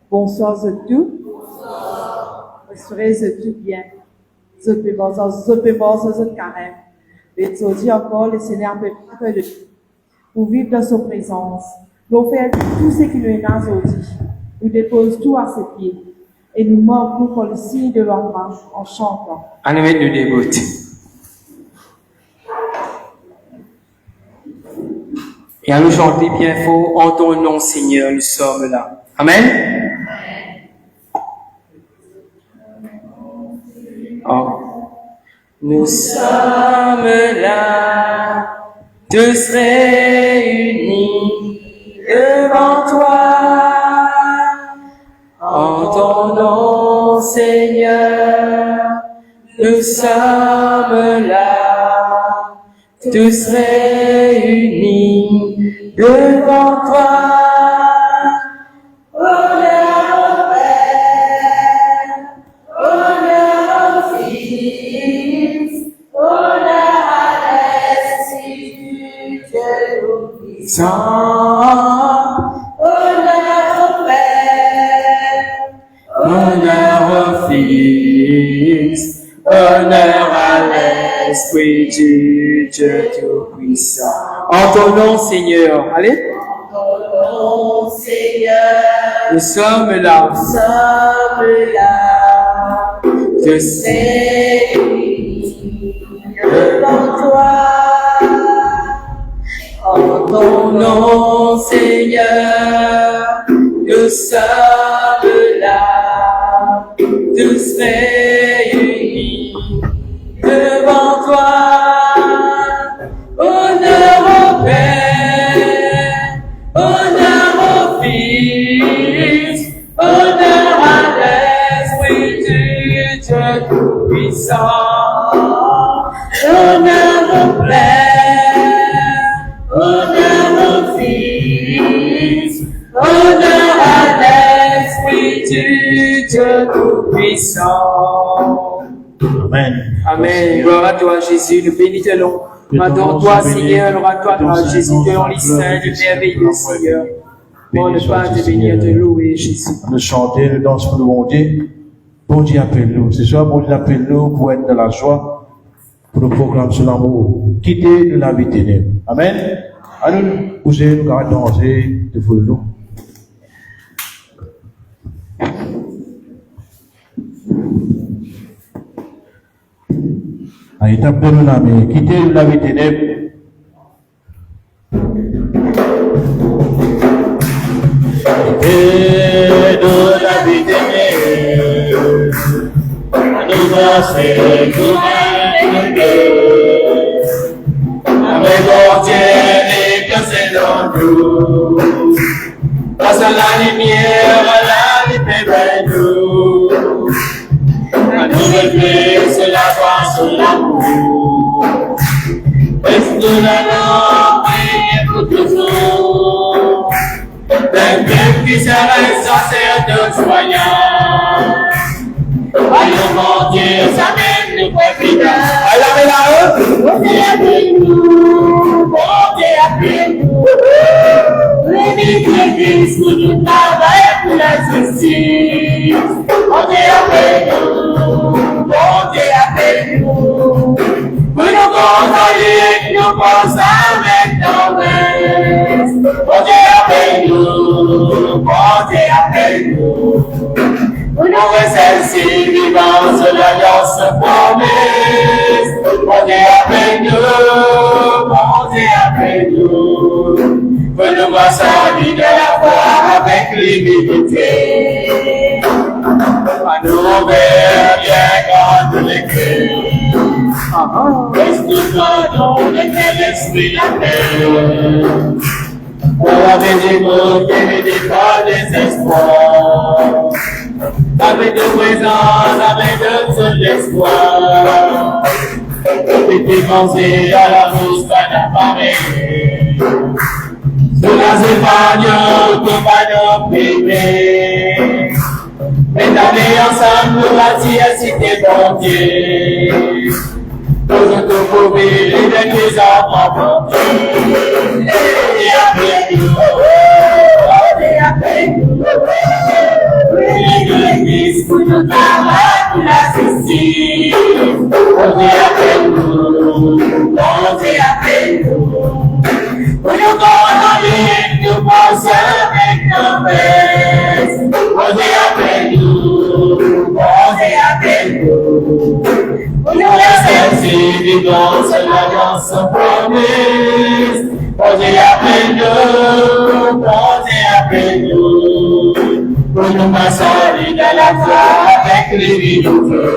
Bonsoir à tous. Frères et tout bien. Je peux voir ce carême. Et aujourd'hui encore, le Seigneur peut près de nous. Pour vivre dans sa présence. Nous faire tout ce qu'il nous a aujourd'hui. Nous dépose tout à ses pieds. Et nous marquons pour le signe de l'enfant en chantant. Allez, nous dévote. Et à nous chanter bien fort, en ton nom, Seigneur, nous sommes là. Amen. Oh. Nous sommes là, tous réunis devant toi. En ton nom, Seigneur, nous sommes là, tous réunis devant toi. Honneur au Père, honneur au Fils, honneur à l'Esprit Dieu Tout-Puissant. Honneur au Père, honneur au Fils, honneur à l'Esprit du Dieu Tout-Puissant. En ton nom, Seigneur. Allez. En ton nom, Seigneur. Nous sommes là. Nous sommes là. Tous réunis devant toi. En ton nom, Seigneur. Nous sommes là. Tous réunis devant toi. Honneur au Père, honneur au Fils, honneur à l'Esprit du Dieu Tout-Puissant. Honneur au Père, honneur au Fils, honneur à l'Esprit du Dieu Tout-Puissant. Amen. Amen. Gloire à toi, Jésus. Nous bénissons. Adore-toi, Seigneur. Gloire à toi, Jésus. Tu es le Saint, le merveilleux Seigneur. Bon, ne pas te bénir, te louer, Jésus. Nous chanter, nous dansons pour le bon Dieu. Bon Dieu appelle-nous. Ce soir, bon Dieu appelle-nous pour être dans la joie, pour nous proclamer son amour. Quitter de la vie ténèbre. Amen. À nous, pousser, nous gardons danger de nous. À l'étape de nous l'âme, quitter la vie ténèbre. Quitter de la vie ténèbre. Nous passer tout avec mon Dieu et placer dans nous. Grâce à la lumière, à la vie fait nous. La nouvelle vie, c'est la foi sur l'amour. Est-ce que la langue prier pour toujours? D'un Dieu qui serait sacerdoce voyant. Voyons mon Dieu, ça mène nous confidents. Alors, bon Dieu avec nous, bon Dieu avec nous. L'église pour nous travailler pour la justice. Bon Dieu avec nous, bon Dieu avec nous. Pour nous consoler, nous pensons avec nos mains. Bon Dieu avec nous, bon Dieu avec nous. Pour nous celle-ci vivant sur l'alliance promesse. Bon Dieu avec nous, bon Dieu avec nous. Pour nous sortir de la foi avec l'humilité. À nous vers bien quand les cœurs. Est-ce que pardon de quel esprit la paix? Pour la vérité, qui ne dit pas des espoirs. avec de présence, avec de son espoir. Et t'es pensé à la mousse, pas d'appareil. Sous la séparation, compagnon privé. Mais d'aller ensemble, nous bâtir ainsi tes bon Dieu. Nous nous prouver les des enfants bon Dieu. Et après nous, et après nous. L'église pour nous travail pour la justice. On est après nous, on est après nous. Pour nous condamner, nous pensons avec nos fesses. On est après nous, on est après nous. Pour nous laisser vivre seul dans son promesse. On est après nous, on est après nous. Pour nous masser dans la foi avec les vies nouveaux.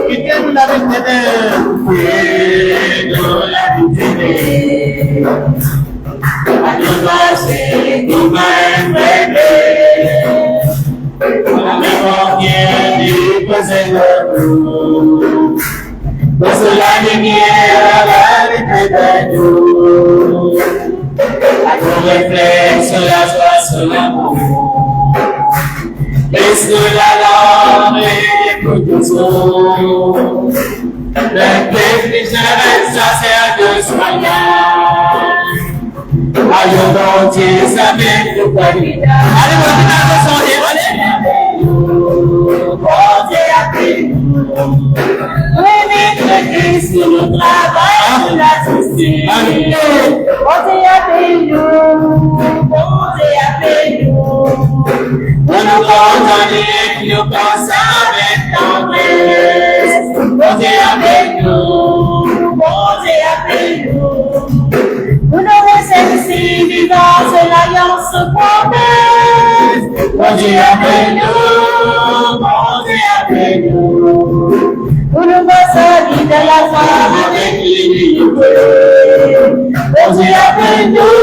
Quittez-nous la vie ténèbres, quittez-nous la vie ténèbres. À nous passer, nous m'aimer. La mémoire du présent de nous. Parce la lumière, la liberté de nous. À nos réflexes, la joie sur l'amour. Laisse la langue et écoute le son. L'intelligence, ça sert de soignage. Aïe, bon Dieu, ça m'aide de quoi. Allez, mon Dieu, allez. Bon Dieu, appelle-nous. Oui, Christ, nous travaillons sur la justice. Bon Dieu, appelle-nous. Bon Dieu, appelle-nous. Pour nous condamner, nous pensons avec tendresse. Bon Dieu, appelle-nous. Bon Dieu, appelle-nous. Pour nous laisser ici vivant sur l'alliance promesse. Bon Dieu, appelle-nous. Bon Dieu, appelle-nous. Pour nous passer de la foi avec l'unité. Bon Dieu, appelle-nous.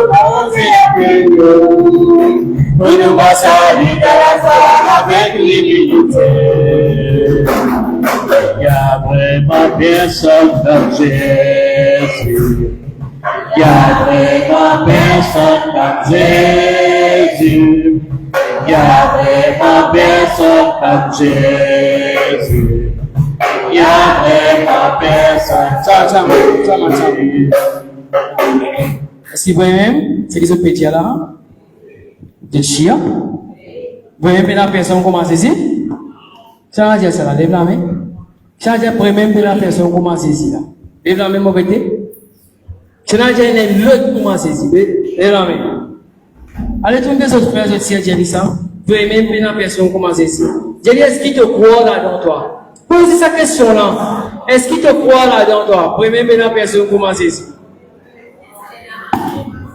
Bon Dieu, appelle-nous. Pour nous passer de la foi avec l'unité. Il y a vraiment personne comme Jésus. Il y a vraiment personne comme Jésus. Il y a vraiment personne comme Jésus. Il y a vraiment personne. Ça. Est-ce que vous voyez même? C'est qu'ils ont pété là? De chia? Vous voyez même la personne commence ici? Ça va dire ça là, lève la main. Ça va dire même la personne commence ici là. Lève la main, mon côté. Ça va dire l'autre commence ici. Lève la main. Allez, tout le monde, autres frères et sœurs, Jerry, ça. Vous voyez même la personne commence ici. Jerry, est-ce qu'il te croit là dans toi? Posez sa question là. Est-ce qu'il te croit là dans toi? Vous voyez même la personne commence ici.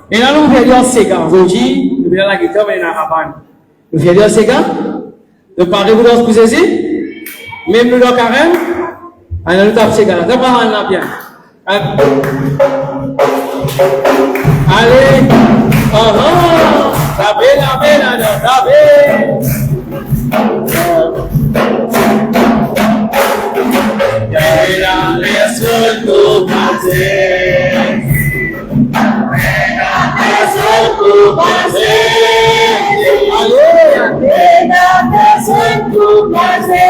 Et là, nous faisons ces gars. Aujourd'hui, nous faisons la guitare, mais nous avons nous faisons ces gars. Nous parlons de vous ici. Même nous, dans carême. Alors, nous tapons ces gars. Nous parlons là bien. Allez. Tapez. Personne pour passer. Personne pour passer. Personne pour passer.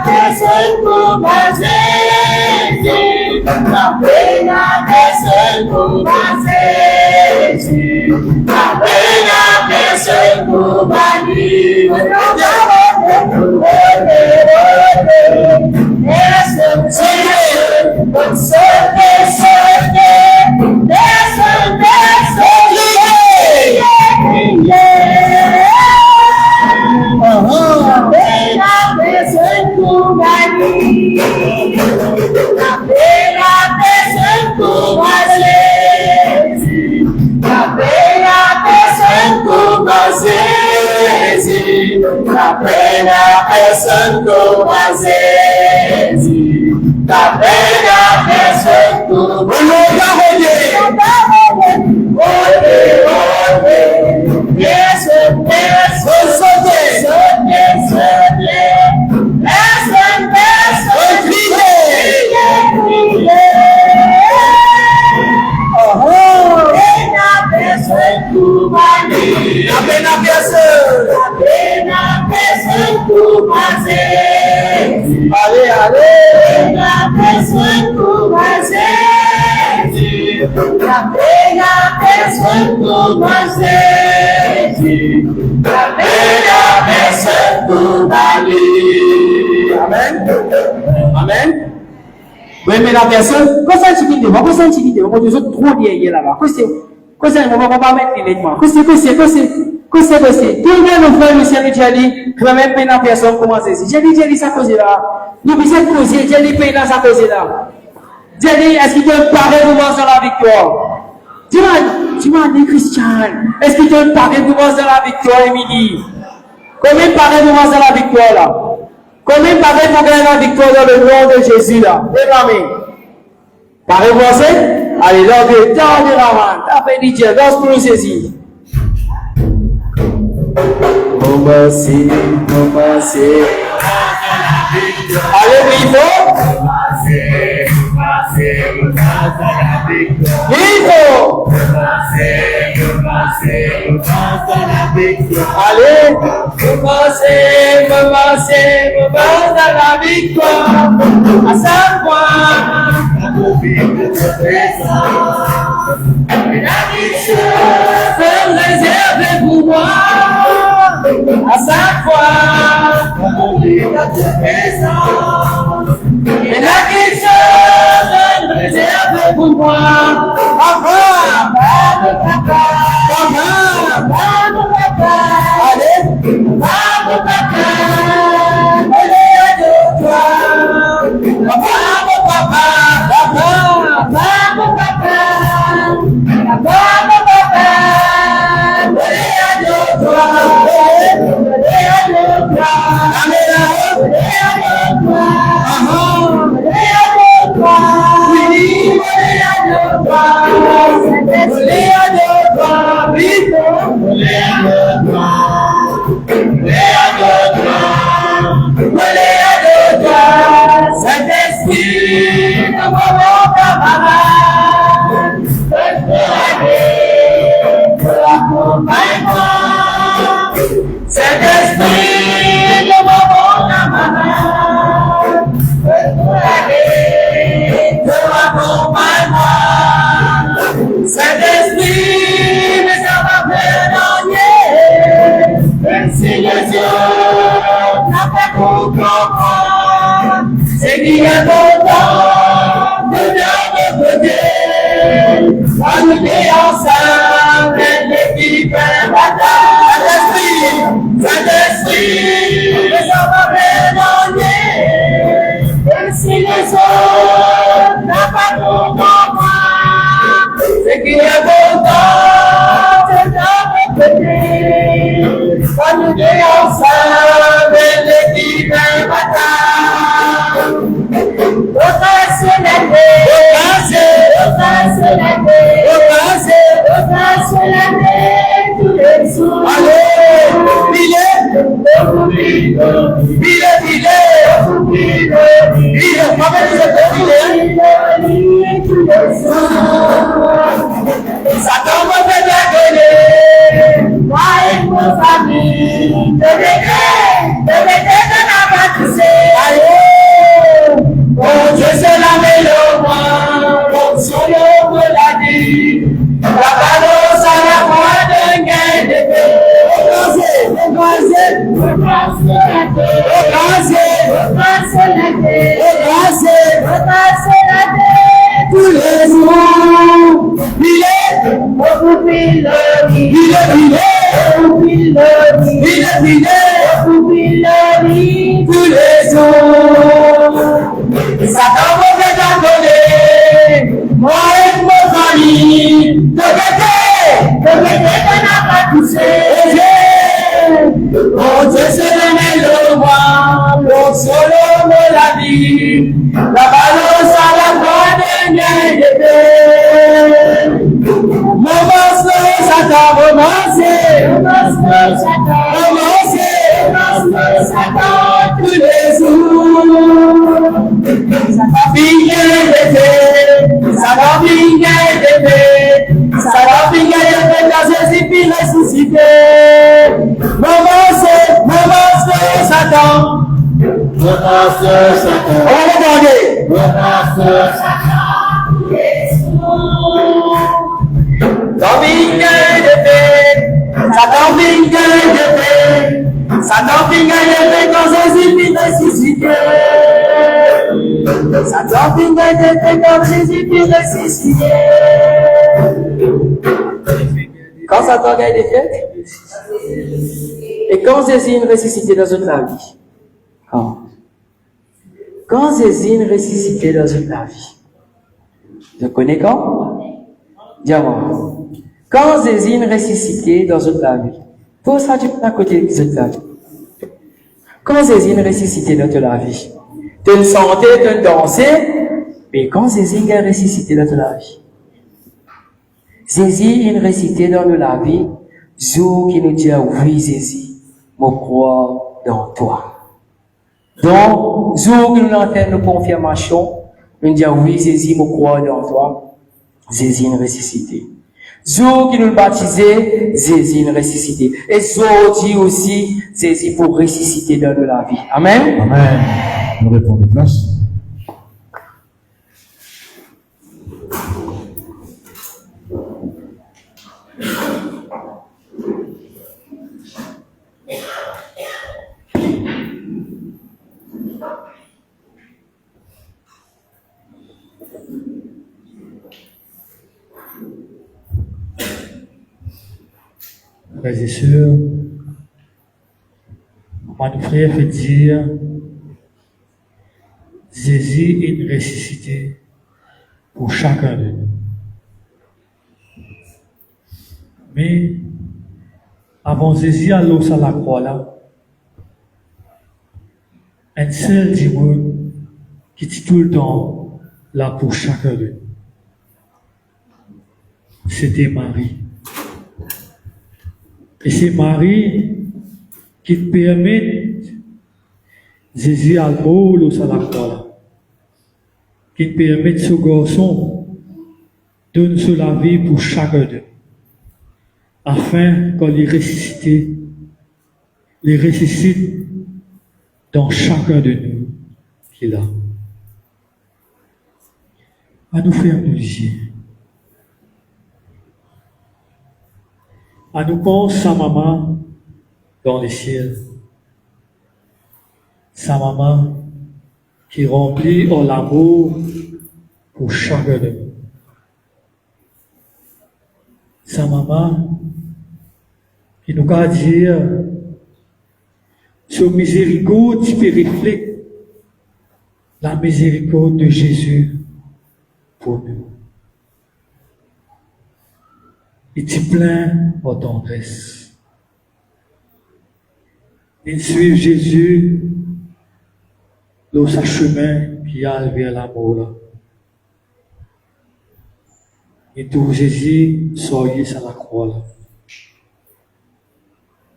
Personne pour passer. La pena que se Amen. Oui, mais la personne, quand ça chiquite, on va ça chiquite, on va dire trop lié là-bas. Quand c'est, on va pas mettre l'élément. Quand c'est, qui vient nous faire, monsieur Richardi, quand même, la personne commence ici. J'ai dit, ça cause là. Nous, bisous, causer, j'ai dit, paye dans sa cause là. J'ai dit, est-ce qu'il te paraît pour voir la victoire? Tu m'as dit, Christian, est-ce qu'il te paraît pour voir la victoire, Émilie? Combien paraît pour voir la victoire là? Combien paraît pour gagner la victoire dans le nom de Jésus là? Déclamez. Paraît pour ça? Allez, là, de temps de la main. Tapez DJ, lance pour nous saisir. Commencez. Allez, Vivo. Vivo. Allez, commencez à la victoire. À 5 points. Réservé pour moi. À 5 fois, et la question réserve pour moi. C'est qui est content de bien me côté, à nous dire ensemble, l'équipe est la bataille. Saint-Esprit, mais ça va mélanger, même si les autres n'ont pas compris, c'est qui est content de bien me côté, à nous dire ensemble, l'équipe est la bataille. La balance à la voix d'un gain de paix. tous les jours, il est tous les jours. Satan mauvais t'abonner, moi et mon famille, de guetter qu'on n'a pas touché. Oh Dieu, c'est le roi, l'on solo la vie, la balance à la bonne épée. Maman, Satan, Satan, tous les jours. Satan, dans ses épines ressuscité. Maman, Satan. On va regarder. Satan finit dans ses épines ressuscité. Satan finit dans ses épines ressuscité. Quand Satan gagne des fêtes, et quand Jésus est ressuscité dans une la vie, quand Jésus est ressuscité dans une la vie, je connais quand? Dis-moi. Quand Jésus est ressuscité dans une la vie, pour ça tu peux à côté de cette la vie. Quand Jésus est ressuscité dans la vie, tu te sentais, tu te dansais, mais quand Jésus est ressuscité dans la vie, Jésus est ressuscité dans la vie, jour qui nous dit, oui Jésus, je crois dans toi. Donc, jour qui nous entend nos confirmations, nous dit, oui Jésus, je crois dans toi, Jésus est ressuscité. Jour qui nous baptisé, Jésus est ressuscité. Et aujourd'hui aussi, Jésus pour ressusciter dans la vie. Amen. Amen. Nous répondons de place. Frères et sœurs, mon frère fait dire, Jésus est une ressuscité pour chacun de nous. Mais, avant Jésus à l'eau sur la croix là, un seul démon qui est tout le temps là pour chacun de nous. C'était Marie. Et c'est Marie qui permet Jésus à l'eau sur la croix là, qui permet ce garçon de donner sur la vie pour chacun d'eux, afin qu'on les ressuscite dans chacun de nous qui est là. À nous faire nos yeux. À nous pense sa maman dans les ciels. Sa maman qui remplit en l'amour pour chacun de nous. Sa maman qui nous a dit sur miséricorde qui peut refléter la miséricorde de Jésus pour nous. Il est plein de tendresse. Il suit Jésus dans sa chemin qui a vers l'amour là. Et tout Jésus soyez sur la croix là.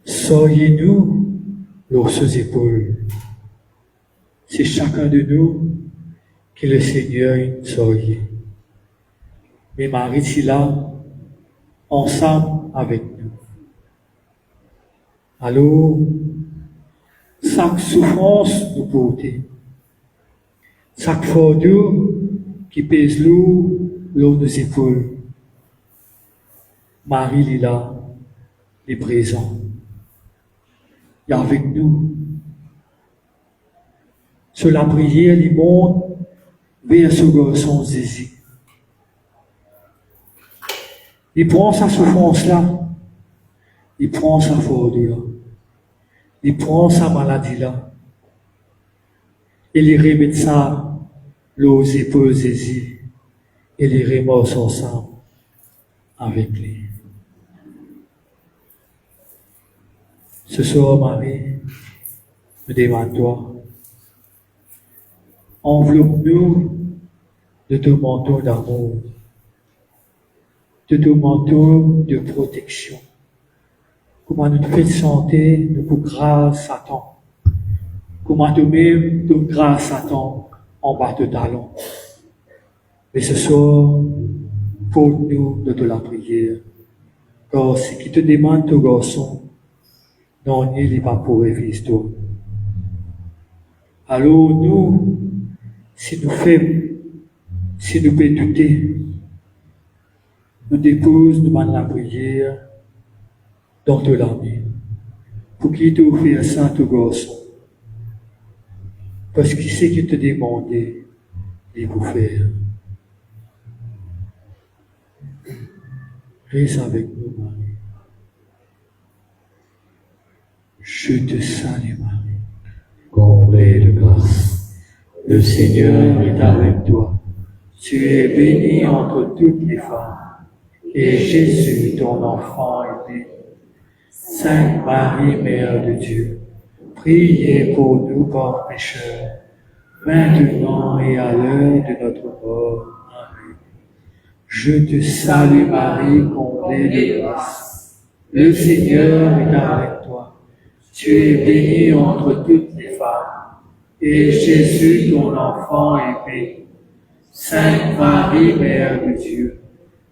Soyez-nous dans ses épaules. C'est chacun de nous que le Seigneur soyez. Mais Marie est là, ensemble avec nous. Alors, chaque souffrance nous porter, chaque fardeau qui pèse lourd l'eau de nos épaules, Marie est là, est présente. est avec nous. Sur la prière, il monte vers ce garçon Jésus. Il prend sa souffrance-là, il prend sa fordure, il prend sa maladie-là, et il remet ça aux épaules Jésus, et il remet ensemble avec lui. Ce soir, Marie, me demande-toi, enveloppe-nous de ton manteau d'amour, de ton manteau de protection. Comment nous te fais santé, nous pour grâce Satan. Comment nous-mêmes, nous grâce Satan en bas de talons. Mais ce soir, porte-nous de la prière. Car ce qui te demande, ton garçon, non, il n'est pas pour réviser toi. Alors nous, si nous faisons, si nous pouvons douter, nous déposons devant la prière dans de l'armée. Pour qu'il te offre ça, ton garçon. Parce qu'il sait qu'il te demandait de vous faire. Reste avec nous, Marie. Je te salue, Marie. Comblée de grâce, Le Seigneur est avec toi. Tu es bénie entre toutes les femmes, et Jésus, ton enfant, est béni. Sainte Marie, Mère de Dieu, priez pour nous pauvres pécheurs, maintenant et à l'heure de notre mort. Amen. Je te salue, Marie, comblée de grâce. Le Seigneur est avec toi. Tu es bénie entre toutes les femmes, et Jésus, ton enfant, est béni. Sainte Marie, Mère de Dieu,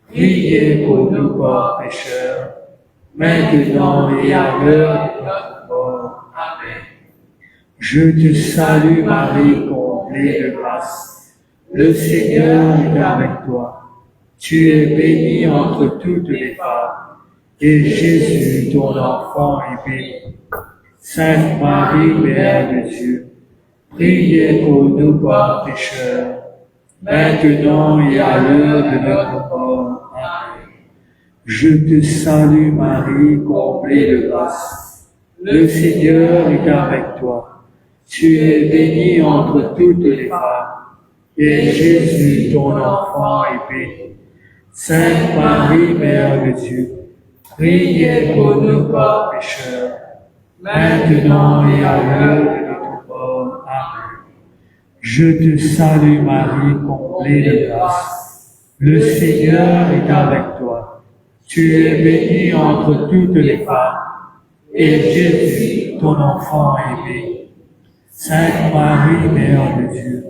priez pour nous pauvres pécheurs, maintenant et à l'heure de notre mort. Amen. Je te salue, Marie, comblée de grâce. Le Seigneur est avec toi. Tu es bénie entre toutes les femmes, et Jésus, ton enfant, est béni. Sainte Marie, Mère de Dieu, priez pour nous pauvres pécheurs, maintenant et à l'heure de notre mort. Amen. Je te salue, Marie, comblée de grâce. Le Seigneur est avec toi. Tu es bénie entre toutes les femmes, et Jésus, ton enfant, est béni. Sainte Marie, Mère de Dieu, priez pour nous pauvres pécheurs, maintenant et à l'heure de notre mort. Amen. Je te salue, Marie, comblée de grâce. Le Seigneur est avec toi. Tu es bénie entre toutes les femmes, et Jésus, ton enfant, est béni. Sainte Marie, Mère de Dieu,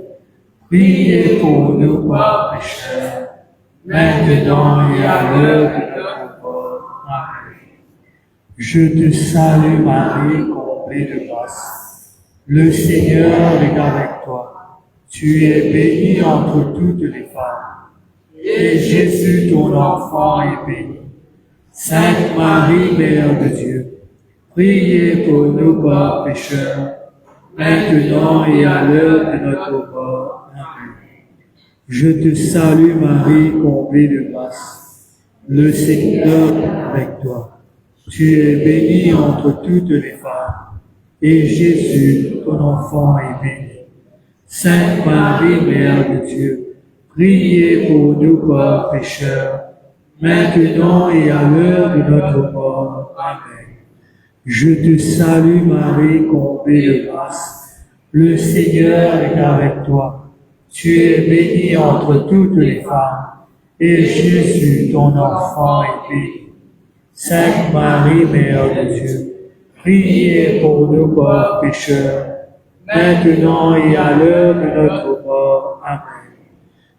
priez pour nous pauvres pécheurs, maintenant et à l'heure de notre mort. Amen. Je te salue, Marie, comblée de grâce. Le Seigneur est avec toi. Tu es bénie entre toutes les femmes, et Jésus, ton enfant, est béni. Sainte Marie, Mère de Dieu, priez pour nous pauvres pécheurs, maintenant et à l'heure de notre mort. Amen. Je te salue, Marie, comblée de grâce. Le Seigneur est avec toi. Tu es bénie entre toutes les femmes, et Jésus, ton enfant, est béni. Sainte Marie, Mère de Dieu, priez pour nous pauvres pécheurs, maintenant et à l'heure de notre mort. Amen. Je te salue, Marie, comblée de grâce. Le Seigneur est avec toi. Tu es bénie entre toutes les femmes, et Jésus, ton enfant, est béni. Sainte Marie, Mère de Dieu, priez pour nous pauvres pécheurs, maintenant et à l'heure de notre mort. Amen.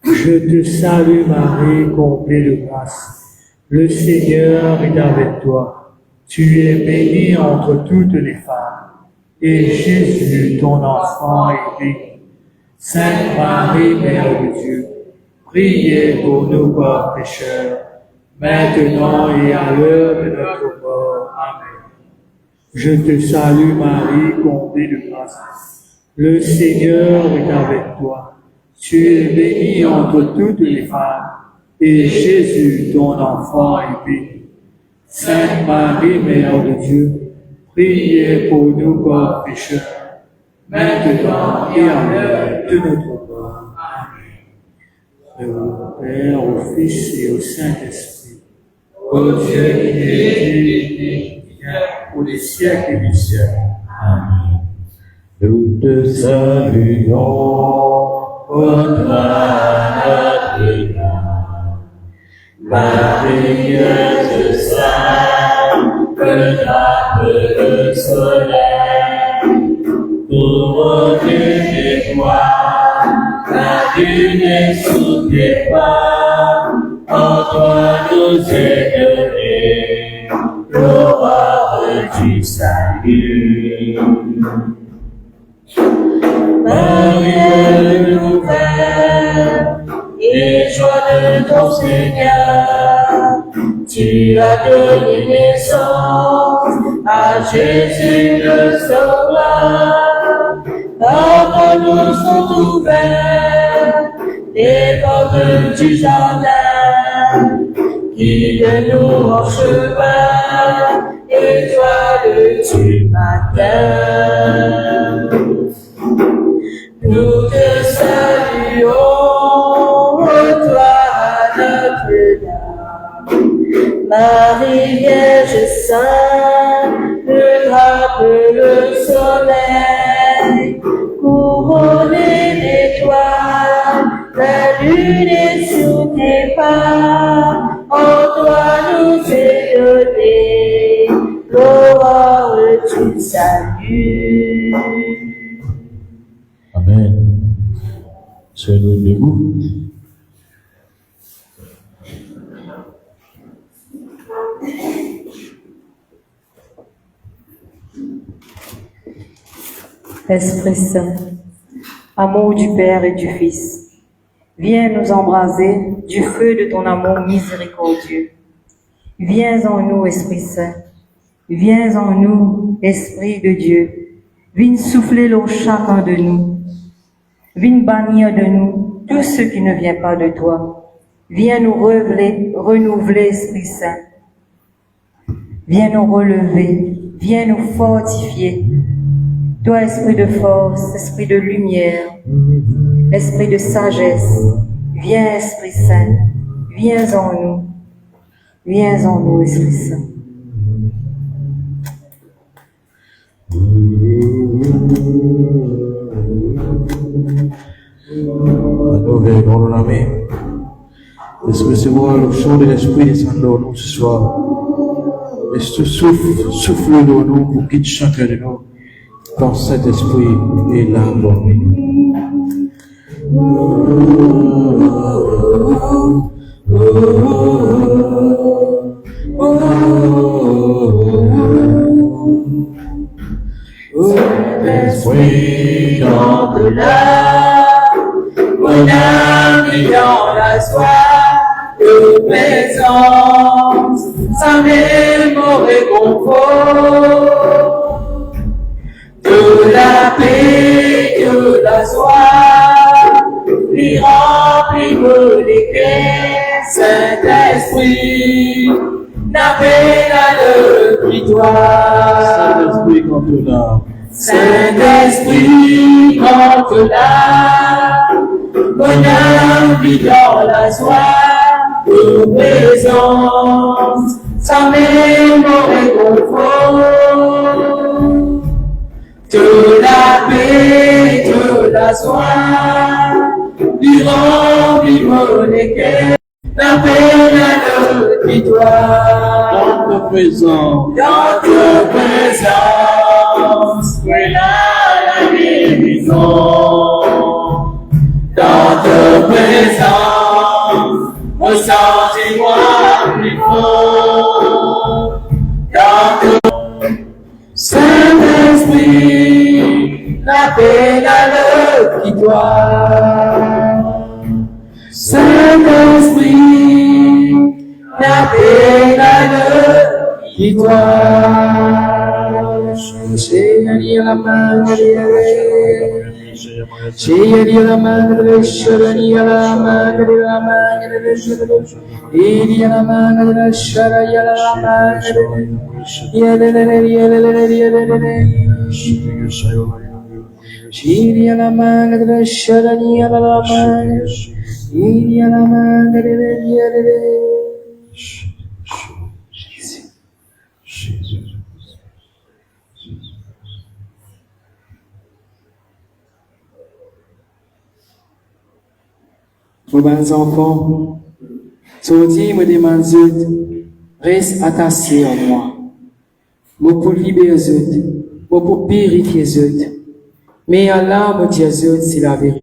Je te salue, Marie, comblée de grâce. Le Seigneur est avec toi. Tu es bénie entre toutes les femmes, et Jésus, ton enfant, est béni. Sainte Marie, Mère de Dieu, priez pour nous pauvres pécheurs, maintenant et à l'heure de notre mort. Amen. Je te salue Marie, comblée de grâce. Le Seigneur est avec toi. Tu es bénie entre toutes les femmes, et Jésus, ton enfant, est béni. Sainte Marie, Mère de Dieu, priez pour nous pauvres pécheurs, maintenant et à l'heure de notre mort. Amen. Au Père, au Fils et au Saint-Esprit. Ô Dieu qui est pour les siècles des siècles. Amen. Nous te saluons, ô toi, notre Dame, Marie, Vierge sainte, que tape le soleil, couronne d'étoiles, la lune est sous tes pas, en toi nous est donné l'aurore du salut. Marie nouvelle, et joie de ton Seigneur, tu as donné naissance à Jésus le Sauveur. Avant nous sont ouverts les portes du jardin, guide-nous en chemin, étoile du matin. Nous te saluons, toi Notre-Dame, Marie Vierge sainte, le drape le soleil, couronnée d'étoiles, la lune est sous tes pas, en toi nous est donné l'aurore du salut. Amen. Soyez-nous debout. Esprit Saint, amour du Père et du Fils, viens nous embraser du feu de ton amour miséricordieux. Viens en nous, Esprit Saint, viens en nous, Esprit de Dieu, viens souffler au chacun de nous, viens bannir de nous tout ce qui ne vient pas de toi. Viens nous renouveler, Esprit Saint. Viens nous relever, viens nous fortifier. Toi, Esprit de force, Esprit de lumière, Esprit de sagesse, viens, Esprit Saint, viens en nous, Esprit Saint. Nous verrons la main. Laisse recevoir le chant de l'Esprit descendre en nous ce soir. Laisse te souffle dans nous pour guider chacun de nous. Quand cet esprit est là parmi nous. Saint-Esprit, entre-là, mon âme est dans la soif de présence, sa même mon réconfort. De la paix, de la joie, lui remplis-moi les cœurs, Saint-Esprit, n'appelle à le victoire. Saint-Esprit, contre l'âme. Saint-Esprit, entre là, mon âme vit dans la joie de présence, sa même mon réconfort. De la paix, de la joie, lui remplis-moi les cœurs, n'appelle à notre victoire. Dans ta présence, voilà la guérison. Dans ta présence, ressentez-moi plus fort. Dans ta Saint-Esprit, l'appel à la victoire. Saint-Esprit, l'appel à la victoire. Mes bons enfants, aujourd'hui, me demande reste attaché à moi. Je pour libérer eux, je pour purifier eux. Mais Allah me dit c'est la vérité.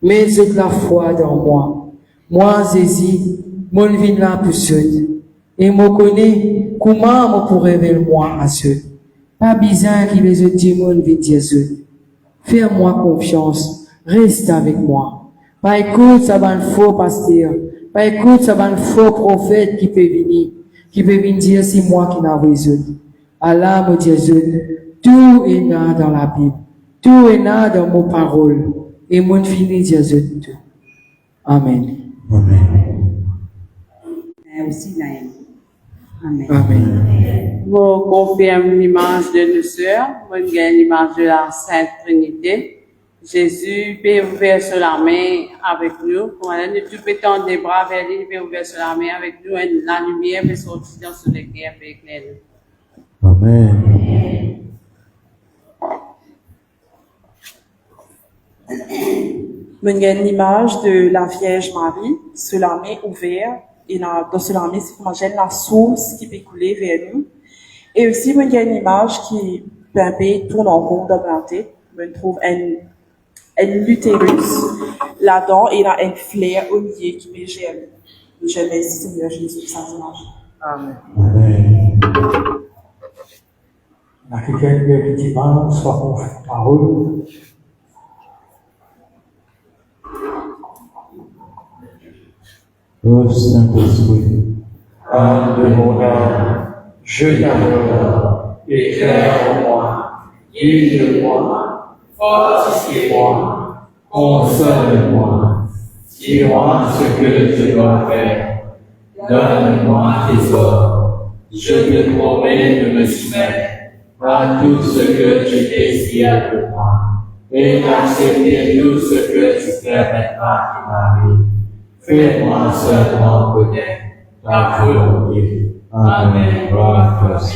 Mais la foi dans moi. Moi, Jésus, je viens là pour eux. Et je connais comment je pourrais révéler moi à eux. Pas besoin qu'il les autres démons viennent dire eux. Fais-moi confiance. Reste avec moi. Pas écoute, ça va un faux pasteur. Pas écoute, ça va un faux prophète qui peut venir dire c'est moi qui n'a raison. Allah me dit, tout est là dans la Bible. Tout est là dans mon parole. Et mon fini dit tout. Amen. Amen. Aussi Naël. Amen. Amen. Je confirme l'image de nos sœurs. Je gagne l'image de la Sainte Trinité. Jésus peut ouvrir sur la main avec nous. Voilà, nous tout pétons des bras vers lui, il peut ouvrir sur la main avec nous. Et la lumière peut sortir sur le cœur et éclairer nous. Amen. Il y a une image de la Vierge Marie sur la main ouverte. Et dans sur la main, c'est comment la source qui peut couler vers nous. Et aussi, il y a une image qui permet tourne en rond dans la tête. On trouve un l'utérus là-dedans et il a un flair au milieu qui peut germer. Je remercie Seigneur Jésus pour cette image. Amen. Amen. La quelqu'un qui a dit dimanche, soit confiant par eux. Ô Saint-Esprit, âme de mon âme, je t'adore, éclaire en moi, guide-moi, fortifie-moi, console-moi, dis-moi ce que je dois faire, donne-moi tes ordres, je te promets de me soumettre à tout ce que tu désires de moi, et d'accepter tout ce que tu permettras qu'il m'arrive. Fais-moi seulement connaître ta volonté. Amen. Gloire à toi.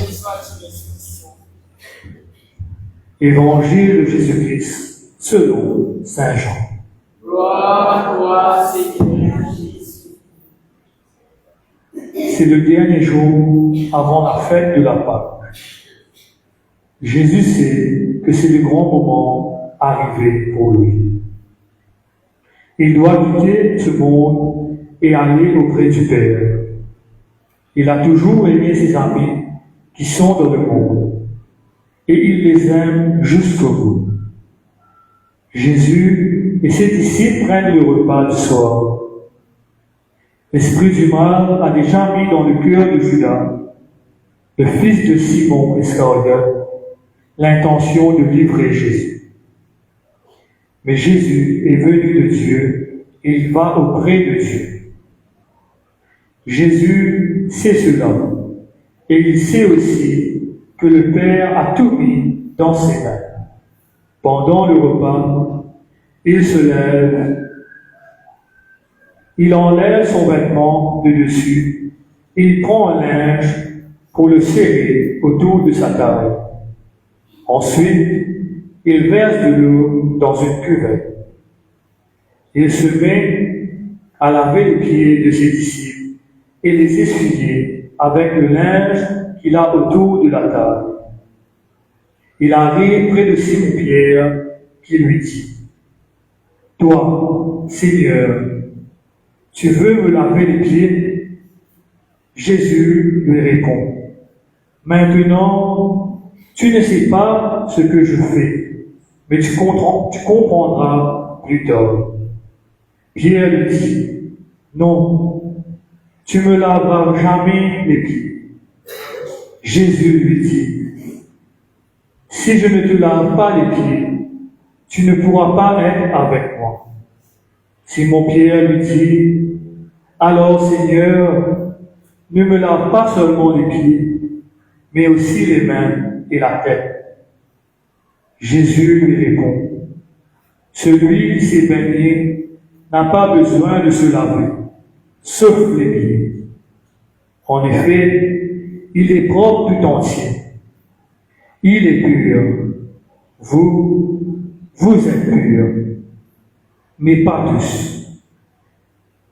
Évangile de Jésus-Christ, selon Saint Jean. Gloire à toi, Seigneur Jésus. C'est le dernier jour avant la fête de la Pâque. Jésus sait que c'est le grand moment arrivé pour lui. Il doit quitter ce monde et aller auprès du Père. Il a toujours aimé ses amis qui sont dans le monde et il les aime jusqu'au bout. Jésus et ses disciples prennent le repas du soir. L'esprit du mal a déjà mis dans le cœur de Judas, le fils de Simon Iscariote, l'intention de livrer Jésus. Mais Jésus est venu de Dieu et il va auprès de Dieu. Jésus sait cela et il sait aussi que le Père a tout mis dans ses mains. Pendant le repas, il se lève, il enlève son vêtement de dessus et il prend un linge pour le serrer autour de sa taille. Ensuite, il verse de l'eau dans une cuvette. Il se met à laver les pieds de ses disciples et les essuyer avec le linge qu'il a autour de la table. Il arrive près de Simon-Pierre qui lui dit, « Toi, Seigneur, tu veux me laver les pieds ?» Jésus lui répond, « Maintenant, tu ne sais pas ce que je fais, mais tu comprendras plus tard. » Pierre lui dit, « Non, tu me laveras jamais les pieds. » Jésus lui dit, si je ne te lave pas les pieds, tu ne pourras pas être avec moi. Simon-Pierre lui dit, alors Seigneur, ne me lave pas seulement les pieds, mais aussi les mains et la tête. Jésus lui répond, celui qui s'est baigné n'a pas besoin de se laver, sauf les pieds. En effet, il est propre tout entier. Il est pur. Vous êtes purs, mais pas tous.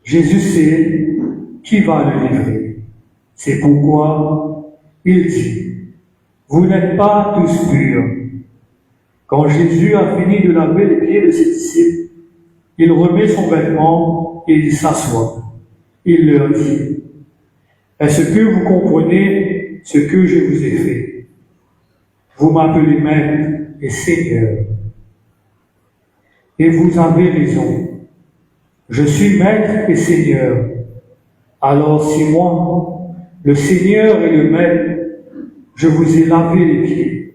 Jésus sait qui va le livrer. C'est pourquoi il dit, vous n'êtes pas tous purs. Quand Jésus a fini de laver les pieds de ses disciples, il remet son vêtement et il s'assoit. Il leur dit, est-ce que vous comprenez ce que je vous ai fait? Vous m'appelez Maître et Seigneur. Et vous avez raison. Je suis Maître et Seigneur. Alors si moi, le Seigneur et le Maître, je vous ai lavé les pieds,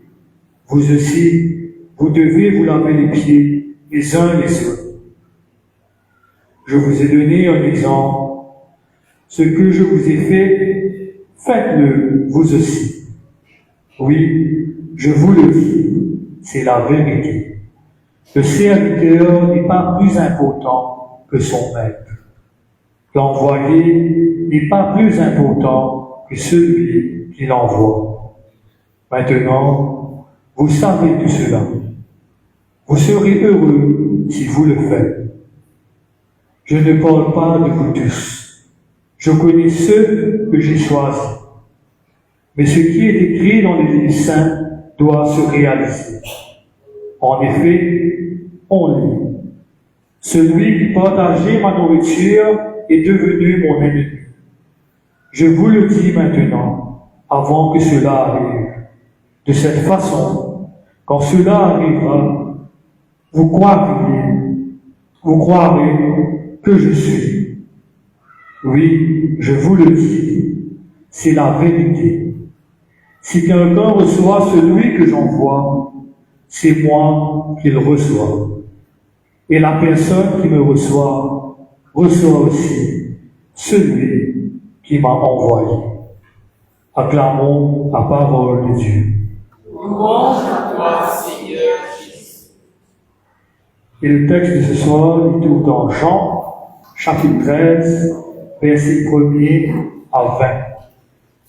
vous aussi, vous devez vous laver les pieds les uns les autres. Je vous ai donné un exemple. Ce que je vous ai fait, faites-le vous aussi. Oui, je vous le dis, c'est la vérité. Le serviteur n'est pas plus important que son maître. L'envoyé n'est pas plus important que celui qui l'envoie. Maintenant, vous savez tout cela. Vous serez heureux si vous le faites. Je ne parle pas de vous tous. Je connais ceux que j'ai choisis. Mais ce qui est écrit dans les livres saints doit se réaliser. En effet, on lit. Celui qui partageait ma nourriture est devenu mon ennemi. Je vous le dis maintenant, avant que cela arrive. De cette façon, quand cela arrivera, vous croirez que je suis. Oui, je vous le dis, c'est la vérité. Si quelqu'un reçoit celui que j'envoie, c'est moi qu'il reçoit. Et la personne qui me reçoit aussi celui qui m'a envoyé. Acclamons la parole de Dieu. Louange à toi, Seigneur Jésus. Et le texte de ce soir est tout dans Jean, chapitre 13, verset 1er à 20.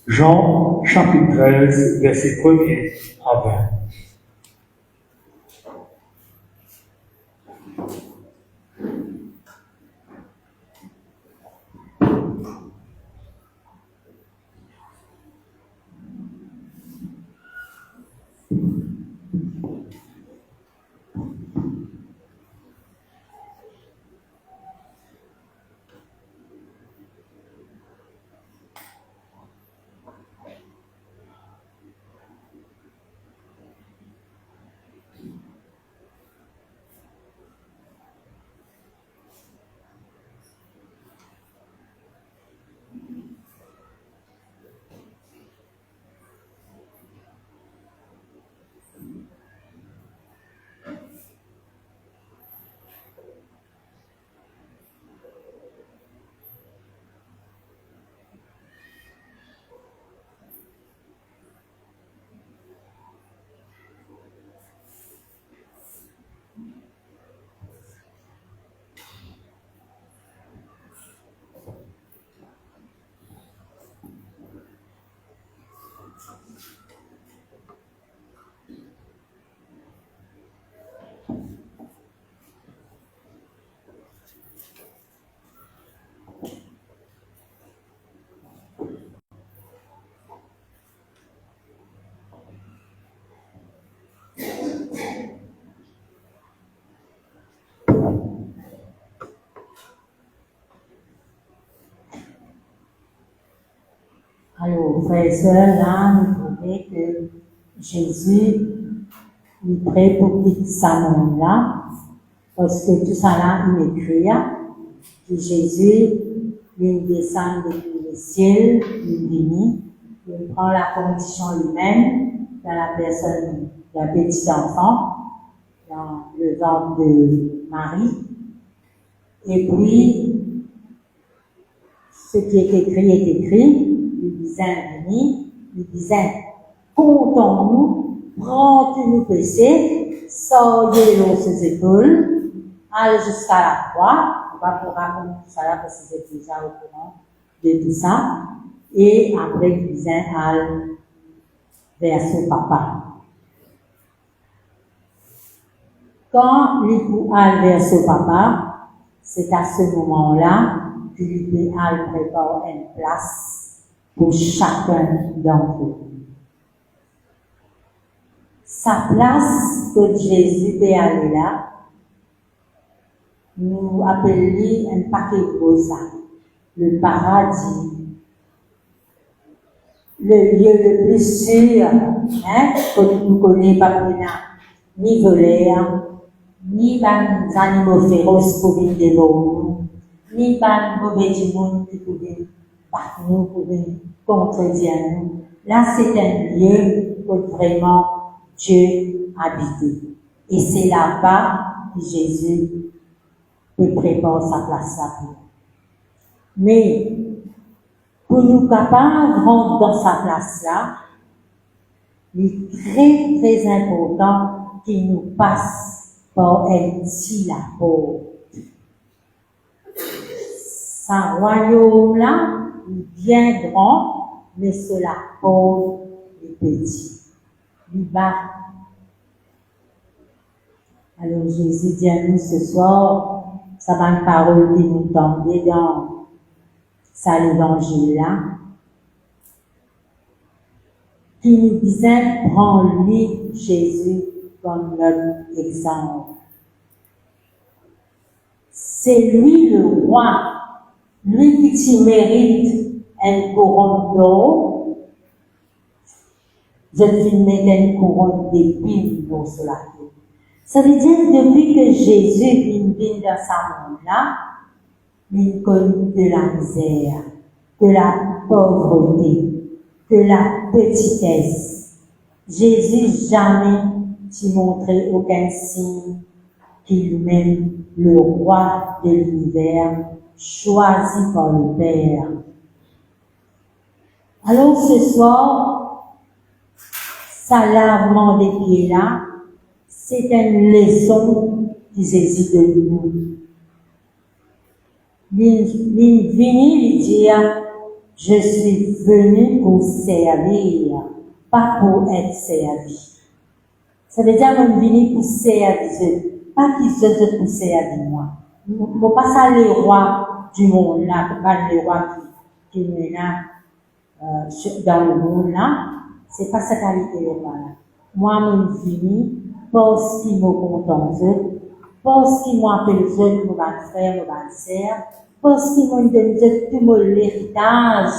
Jean, chapitre 13, verset 1er à 20. Alors, frères et sœurs, là, nous trouvons que Jésus est prêt pour quitter sa monde là, parce que tout ça là, il est écrit, que Jésus, il descend depuis le ciel, il vient, il prend la condition lui-même dans la personne d'un petit enfant dans le ventre de Marie. Et puis, ce qui est écrit, il disait Vini, il disait, comptons-nous, prends tous nos péchés, soyez-le ses épaules, allez jusqu'à la croix. On va vous raconter tout ça là parce que vous êtes déjà au courant de tout ça. Et après, il disait, allez vers son papa. Quand l'époux allait vers son papa, c'est à ce moment-là que l'époux prépare une place pour chacun d'entre eux. Sa place que Jésus est allé là, nous appelons un paquet de ça, le paradis, le lieu le plus sûr, que nous connaissons pas ni voleurs, ni les animaux féroces pour venir dévorer nous, ni les mauvais monde qui pour venir battre nous, pour venir contredire nous. Là, c'est un lieu où vraiment Dieu habite. Et c'est là-bas que Jésus prépare sa place là pour nous. Mais, pour nous capables de rentrer dans sa place là, il est très très important qu'il nous passe par un petit la porte. Sa royaume là, il est bien grand, mais sur la porte est petit. Il bat. Alors Jésus dit à nous ce soir, ça va une parole qui nous tombe dans ça l'évangile là, qui nous disait, prends-lui Jésus comme notre exemple. C'est lui le roi, lui qui mérite une couronne d'or. Je vais mettre une couronne d'épines sur la tête. Ça veut dire depuis que Jésus vient dans sa monde là, il connaît de la misère, de la pauvreté, de la petitesse. Jésus jamais t'y montrait aucun signe qu'il même le roi de l'univers, choisi par le Père. Alors ce soir, ça lavement des pieds là, c'est une leçon qui Jésus de nous. Il venu lui dire, je suis venu pour servir, pas pour être servi. Ça veut dire qu'on est venu pour servir, pas qu'ils se pour servir moi. Moi, pas ça les rois du monde là, pas les rois qui sont là, dans le monde là, c'est pas sa qualité les rois là. Moi, je suis venu parce qu'ils m'ont contenté, parce qu'ils m'ont appelé eux, mon frère, mon sœur, parce qu'ils m'ont donné tout mon héritage,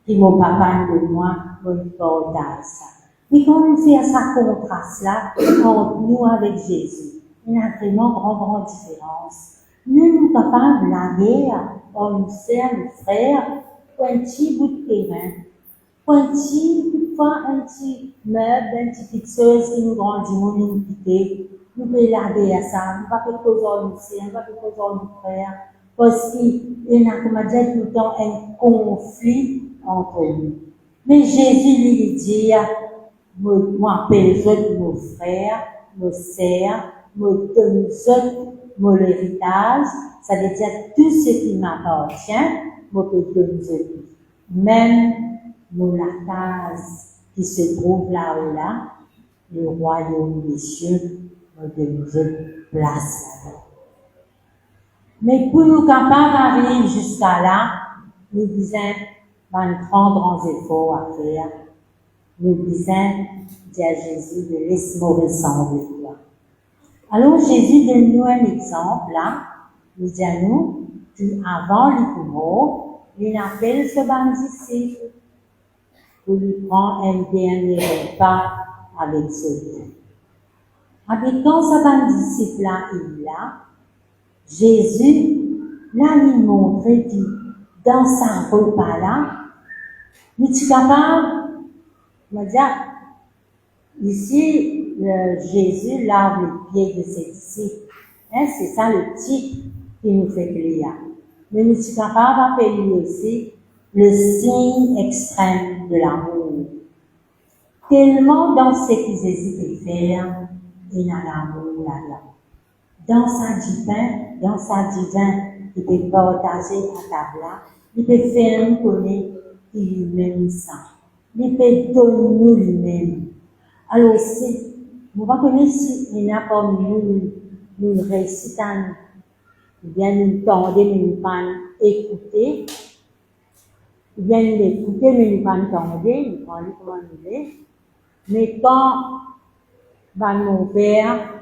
qui mon papa de moi, mon partage ça. Mais quand on fait ça contraste là, entre nous avec Jésus, il y a vraiment grande différence. Nous sommes capables de la guerre, pour une sœur, un frère, pour un petit bout de terrain, pour un petit meuble, une petite fixeuse qui nous grandit, nous quitter. Nous pouvons la guerre ça, nous ne pouvons pas faire cause à nous sœurs, nous ne pouvons pas faire cause à nos frères, parce qu'il y a, comme on dit, tout le temps un conflit entre nous. Mais Jésus lui dit, moi, appelle nos frères, nos sœurs, me donne mon héritage, ça veut dire tout ce qui m'appartient, me peut donner. Même mon héritage qui se trouve là-haut là, le royaume des cieux, me donne place là-bas. Mais pour nous capables d'arriver jusqu'à là, nous disons, grands efforts à faire. Nous disons, dit à Jésus, de laisse-moi ressembler de toi. Alors Jésus donne nous un exemple là, il dit à nous, avant les coups, il appelle ce bandit pour lui prendre un dernier repas avec ce Dieu. Avec quand ce bandit là, il est là, Jésus, là, il montre que dans sa repas là, il est capable, on va dire, ici, Jésus lave les pieds de ses disciples. Hein, c'est ça le titre qui nous fait plaisir. Mais nous sommes capables d'appeler aussi le signe extrême de l'amour. Tellement dans ce que Jésus peut faire, il y a l'amour là-dedans. Dans sa divin, il peut partager à table, il peut faire nous connaître lui-même ça. Il peut donner nous lui-même. Alors, si vous reconnaissez si il y a parmi nous récitons, ou bien nous tendons, nous pas écouter, ou bien nous écouter, mais nous pas tendons, nous prenons comment nous est. Mais quand mon père,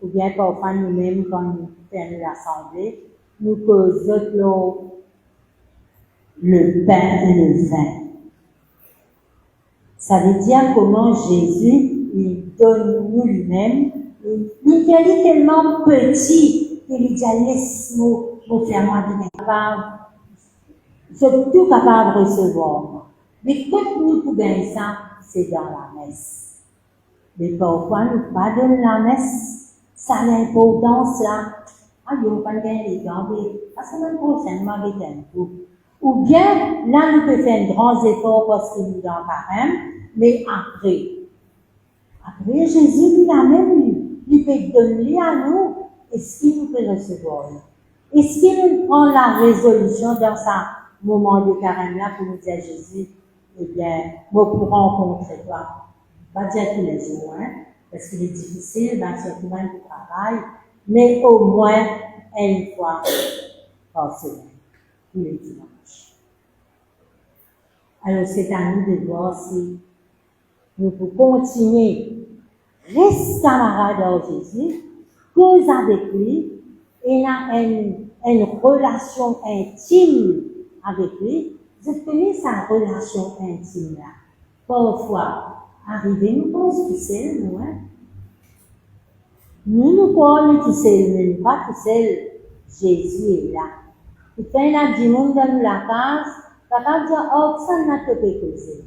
ou bien parfois nous-mêmes, quand nous faisons l'assemblée, nous causons le pain et le vin. Ça veut dire comment Jésus, il donne nous lui-même, il est tellement petit qu'il dit, laisse-moi faire moi de capable, je suis tout capable de recevoir. Mais quand nous pouvons ça, c'est dans la messe. Mais parfois, nous pas dans la messe, ça a l'importance là. Ah, il n'y a pas de les gamber, la semaine prochaine, moi, avec un coup. Ou bien, là, nous pouvons faire un grand effort parce que nous sommes dans carême, mais après, Jésus, il a même eu, il peut donner à nous, est-ce qu'il nous peut recevoir? Est-ce qu'il nous prend la résolution dans ce moment de carême là pour nous dire, Jésus, eh bien, moi, pour rencontrer toi, pas dire tous les jours, hein, parce qu'il est difficile, dans ce domaine du travail, mais au moins une fois par semaine, tous les dimanches. Alors, c'est à nous de voir si nous pouvons continuer, reste camarade de Jésus, cause avec lui, et a une relation intime avec lui. Vous connaissez sa relation intime là. Parfois, arriver, nous pensons tout seul, nous, hein. Nous croyons tout seul, mais nous pas tout seul. Jésus est là. Et quand il a du monde dans la case, papa dit, oh, ça n'a pas pu causer.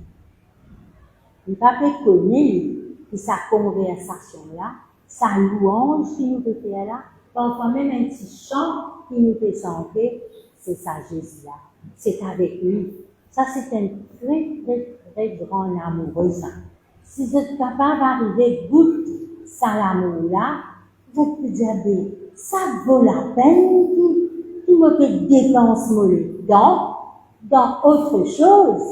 Il n'a pas pu connaître sa conversation là, sa louange qu'il nous peut faire là, parfois même un petit chant qu'il nous peut chanter, c'est ça Jésus là. C'est avec lui. Ça, c'est un très, très, très grand amoureux, ça. Si vous êtes capable d'arriver à goûter ça l'amour là, vous pouvez dire, ça vaut la peine qu'il me fait dépenser dans autre chose.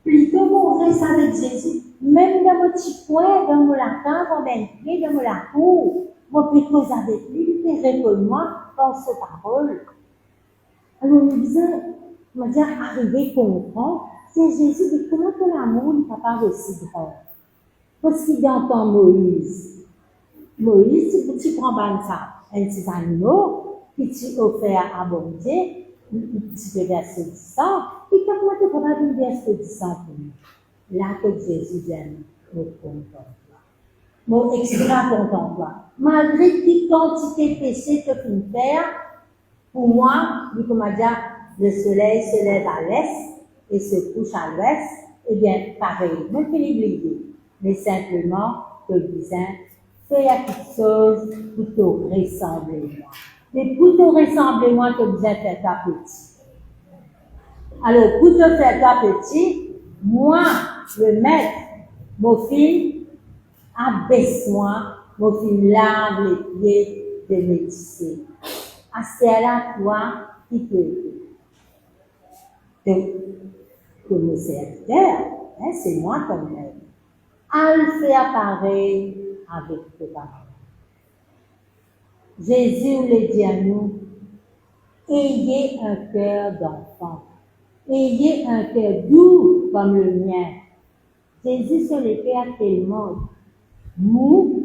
Plutôt qu'on reste avec Jésus, même dans mon petit coin, dans mon lacan, dans mon pied, dans mon cour, moi, puis cause avec lui, il fait répondre-moi par ses paroles. Alors, nous disons, on va dire, arriver à comprendre, c'est Jésus, mais comment que l'amour n'est pas aussi grand? Parce qu'il entend Moïse. Moïse, tu prends un petit animal, puis tu offres à bon Dieu, tu peux verser du sang, et comment tu peux pas verser du sang pour nous? Là que Jésus vient, nous contemple. Mon extra contemple. Malgré toute quantité de péché que tu me fais, pour moi, comme on dit, le soleil se lève à l'est et se couche à l'ouest, eh bien, pareil, même que l'Église, mais simplement que le disant, fais quelque chose pour te ressembler moi. Mais pour te ressembler moi, que vous êtes fait ta petit. Alors, pour te faire ta petit, moi, le maître, mon fils, abaisse-moi, mon fils lave les pieds de mes disciples. C'est à toi qui peut que mon serviteur, hein, c'est moi comme maître. À le faire pareil avec tes parents. Jésus voulait dire à nous, ayez un cœur d'enfant. Ayez un cœur doux comme le mien. Jésus se le fait tellement mou,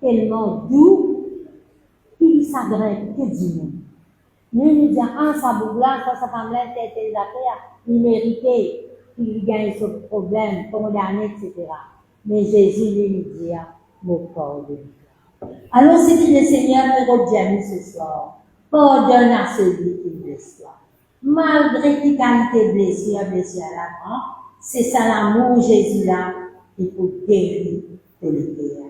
tellement doux, qu'il s'adresse que du monde. Nous nous disons, ah, ça bougla, ça femme-là, telle affaire, il méritait qu'il gagne ce problème, condamné, etc. Mais Jésus lui dit, mon pardon. Alors, c'est que le Seigneur me redit ce soir, pardonne à celui qui blesse toi. Malgré tes qualités blessures à l'avant, c'est ça l'amour Jésus là, il faut guérir de le cœur.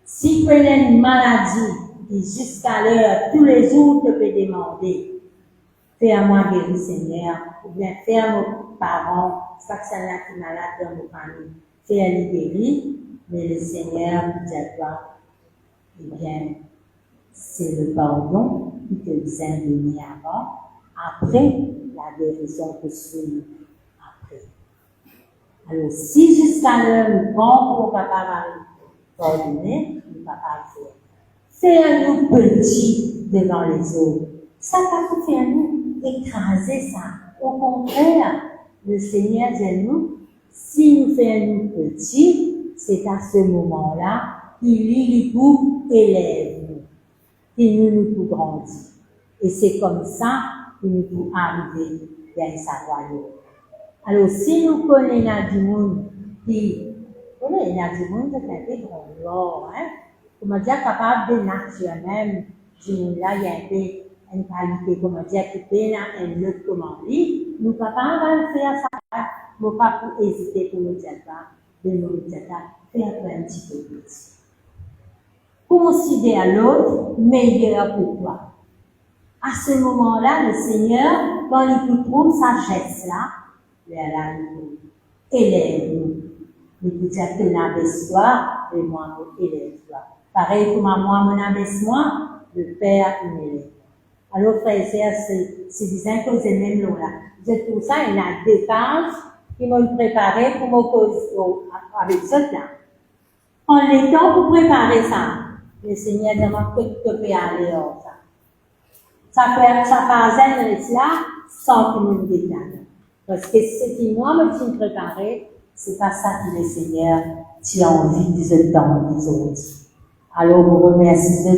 Si tu as une maladie, et jusqu'à l'heure, tous les jours, tu peux demander, fais à moi guérir, Seigneur, ou bien fais à nos parents, c'est pas que c'est là qui est malade dans nos familles, fais à les guérir, mais le Seigneur dit à toi, eh bien, c'est le pardon qui te vient donner avant, après, la guérison te suit après. Alors, si jusqu'à l'heure, nous prend pour papa pardonner, nous papa le faire. Faire-nous petits devant les autres. Ça va pas faire nous écraser ça. Au contraire, le Seigneur dit nous, si nous faisons petits, c'est à ce moment-là qu'il nous élève nous, qu'il nous pour grandir. Et c'est comme ça que nous pouvons arriver vers sa royaume. Alors, si nous connaissons du monde qui, du monde qui est un peu grand, hein, comment dire, capable de nature même, du monde là, il y a un peu une qualité, comment dire, qui peut un autre comment dire, nous ne pouvons pas faire ça, nous ne pas hésiter pour nous dire ça, de nous dire ça, faire un petit peu plus. Considère l'autre meilleur que toi. À ce moment-là, le Seigneur, quand il trouve sa geste-là, vers la nous élève-nous. Il peut dire que l'abaisse-toi, et moi, élève-toi. Pareil comme à moi, mon abaisse-moi, le Père, il m'élève. Alors, frères et sœurs, c'est bien que c'est même là. C'est pour ça, il y a des pages qui m'ont préparé pour me causer avec ça là. En l'étant pour préparer ça, le Seigneur demande que tu peux aller hors ça. Ça passe là sans que nous nous déclarions. Parce que ce qui moi me préparé, c'est pas ça que le Seigneur tu as envie de se donner les autres. Alors, vous remercie de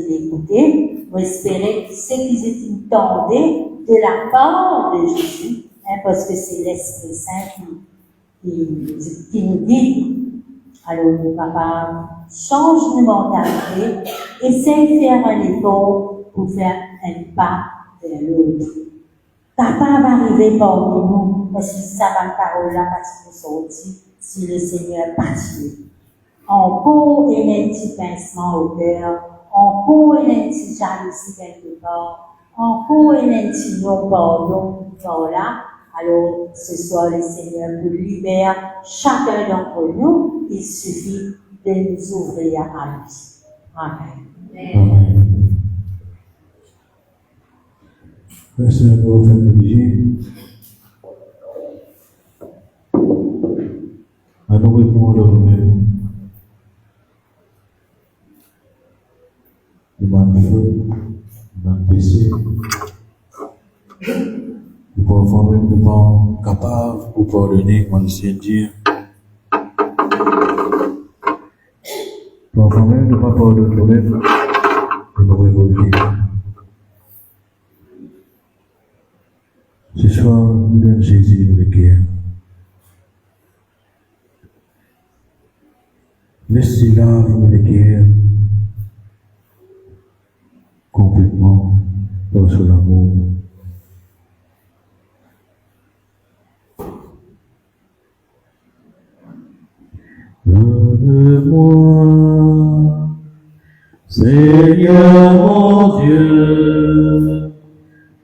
l'écouter. Vous espérez que ce qu'ils entendaient de la part de Jésus, hein, parce que c'est l'Esprit Saint qui nous dit, alors, mon papa, change de mentalité, essaye de faire un effort pour faire un pas vers l'autre. Papa va arriver parmi nous, parce que ça va la parole là, parce que nous sortis, si le Seigneur partit. Encore un petit pincement au cœur, encore un petit jalousie quelque part, encore un petit non-pardon, voilà. Alors, ce soir, le Seigneur nous libère chacun d'entre nous, il suffit de nous ouvrir à lui. Amen. Amen. Merci beaucoup, frère Olivier. À nous répondre nous-mêmes. Nous manquons, nous manquons péché. Nous pouvons même nous pas capables pour pardonner, comme le Seigneur dit. Nous pouvons même nous pas pardonner nous-mêmes et nous révolver. Ce soir, nous donnons Jésus le cœur. Laissez lave le cœur complètement dans son amour. Lave-moi, Seigneur mon Dieu,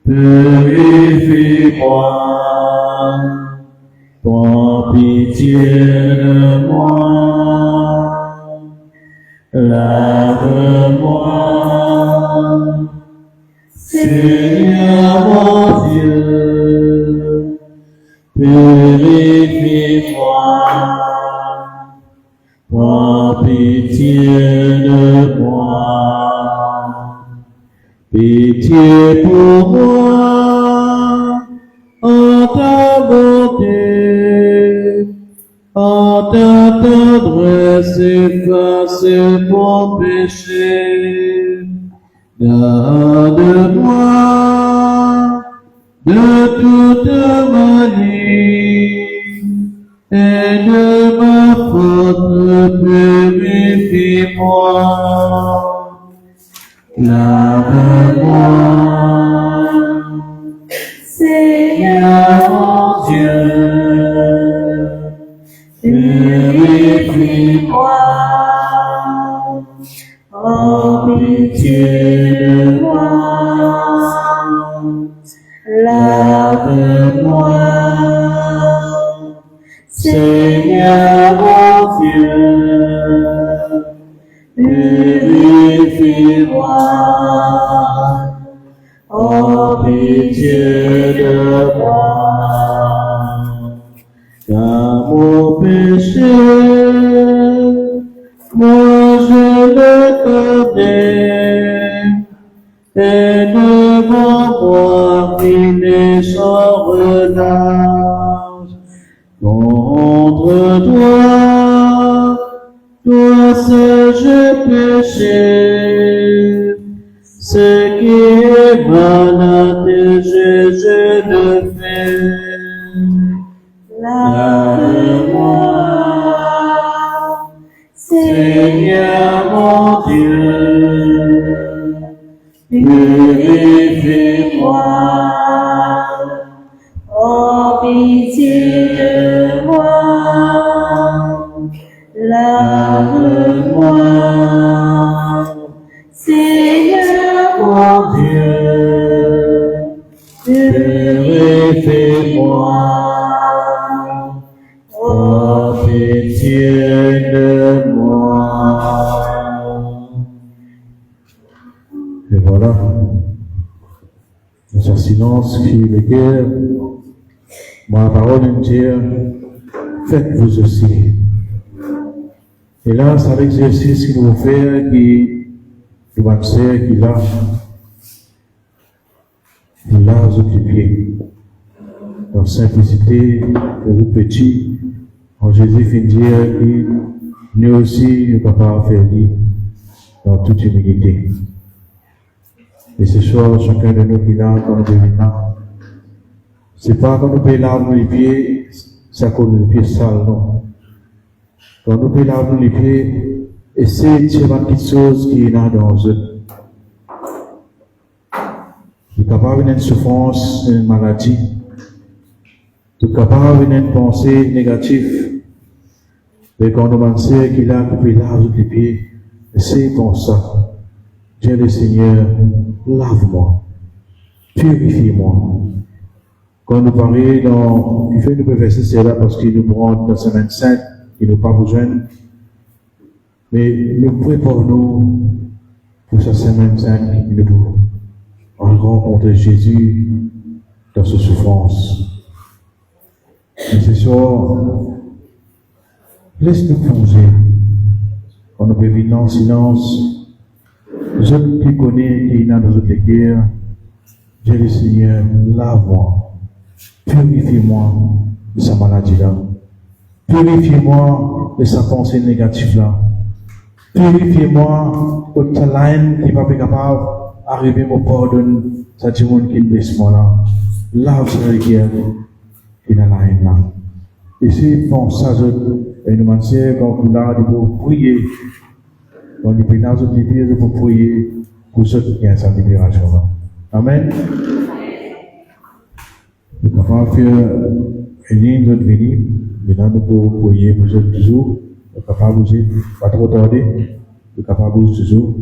purifie-moi, prends pitié de moi, lave-moi, Seigneur mon Dieu, purifie-moi, prends pitié de moi, pitié pour moi, en ta bonté, en ta tendresse, efface mon péché. Garde-moi de toute manie et de ma faute, purifie-moi. Lave-moi, Seigneur mon Dieu, purifie-moi, Oh, pitié de moi, lave-moi, Seigneur mon Dieu, purifie-moi. Oh, pitié de moi, car mon péché, moi je le connais, et devant moi il est sans relâche. Contre toi, toi seul j'ai péché, ce qui est mal à tes yeux, je le fais. Lave-moi, Seigneur mon Dieu, purifie-moi. Oh, pitié de moi, lave-moi, Seigneur mon Dieu, purifie-moi. Oh, pitié de moi. Et voilà, dans ce silence qui est guerre, moi, la parole de Dieu, faites-vous aussi. Et là, c'est l'exercice qu'il nous fait, qui nous va faire, qui lave les pieds. Dans simplicité, que vous petits, en Jésus fait dire que nous aussi, nous ne pouvons pas faire dans toute humilité. Et ce soir, chacun de nous qui est là, quand nous devons là, c'est pas quand nous pouvons laver les pieds, c'est à cause des pieds sales, non. Quand nous pouvons laver les pieds, essayez de tirer quelque chose qui est là dans eux. Tu es capable d'une souffrance, d'une maladie. Tu es capable d'une pensée négative. Mais quand nous pensons qu'il a qui peut laver les pieds, essayez comme ça. Dieu le Seigneur, lave-moi, purifie-moi. Quand nous parlons dans, il fait nous verser cela parce qu'il nous prend dans la semaine sainte, il nous pas besoin. Mais nous préparons-nous pour cette semaine sainte, il nous rencontrer Jésus dans sa souffrance. Et ce soir, laisse-nous plonger. Quand nous vivons dans le silence, nous autres qui connaissons, qui sont dans nos autres guerres, Dieu le Seigneur, lave-moi, purifie-moi de sa maladie-là, purifie-moi de sa pensée négative-là, purifie-moi de ta laine qui n'est pas capable d'arriver à me pardonner, ça dit monde qui blesse moi là, lave sa guerre qui est dans la haine là. Et si pour ça, et nous pensons quand vous là, vous prier. On dit que dans notre vie, pour prier pour ceux qui ont cette libération-là. Amen. Nous pouvons faire une ligne de venir. Maintenant, nous pouvons prier pour ceux toujours. Nous sommes capables de pas trop tarder. Nous sommes capables toujours.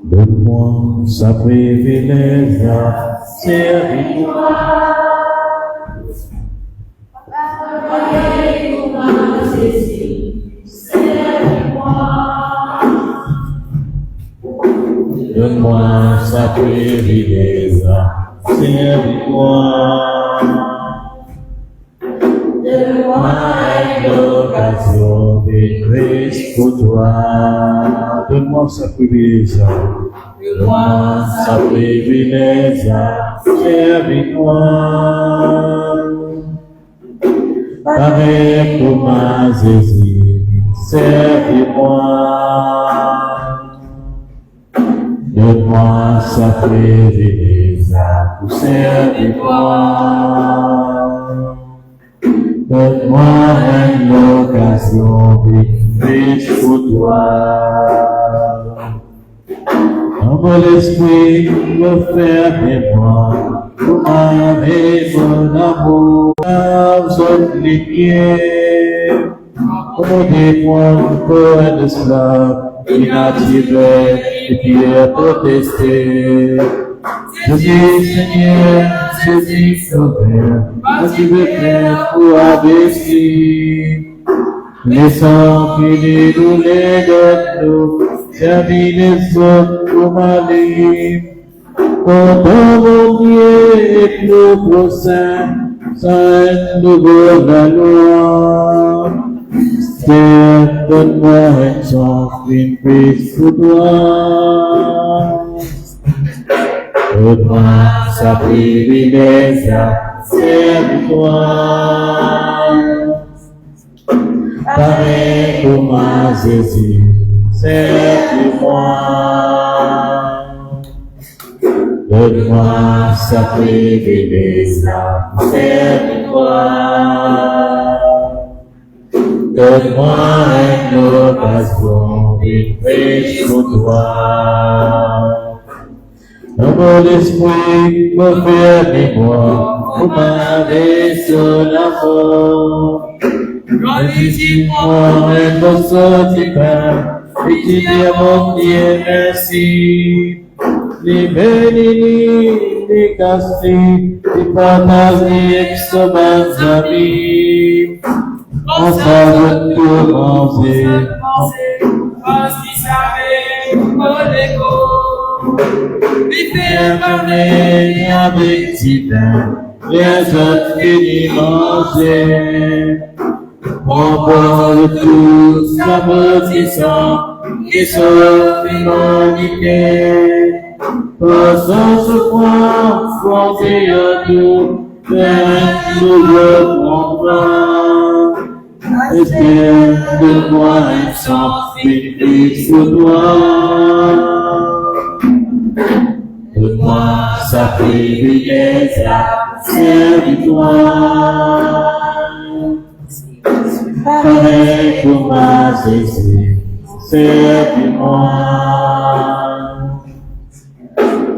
Donne-moi sa privilège à servir. Donne-moi sa privilège, servir-moi. Donne-moi l'occasion de Christ pour toi. Donne-moi sa privilège. Donne-moi sa privilège, servir-moi. Avec ma Jésus, servir-moi. Donne-moi sa privilège pour servir-moi. Donne-moi une occasion de Christ pour toi. Envoie l'esprit me faire de moi, pour avec mon amour, vous les pieds, pour des points pour un esclave, inattiré et puis à protester. Jésus Seigneur, Jésus Sauveur, as-tu veux faire pour abaisser? Laissons qu'il nous les donne, servir les autres pour aller. Pendant mon Dieu et nos prochains, sans nouveau la loi. Seigneur, donne-moi un chance, une prise pour toi. Donne-moi sa privilège à servir-toi. Pareil pour moi, Jésus, servis-moi. Donne-moi sa privilège à servir-toi. Donne-moi une occasion de prier pour toi. Dans mon esprit, me faire mémoire, pour m'arrêter sur la mort. Glorifie-moi et mon sanctificateur, et tu dis à mon Dieu merci. Les bénis, les cassés, les partages, les ex-sommats amis. Ensemble de tout manger, les fermer avec Tibin, les autres finis manger. On parle tous aboutissant, qui sont l'humanité. Passant ce point, fronté à tout, vers nouveau combat. Espère de moi un sang fixe sur toi. Donne-moi sa privilège à servir-toi. Pareil pour moi, Jésus, servis-moi.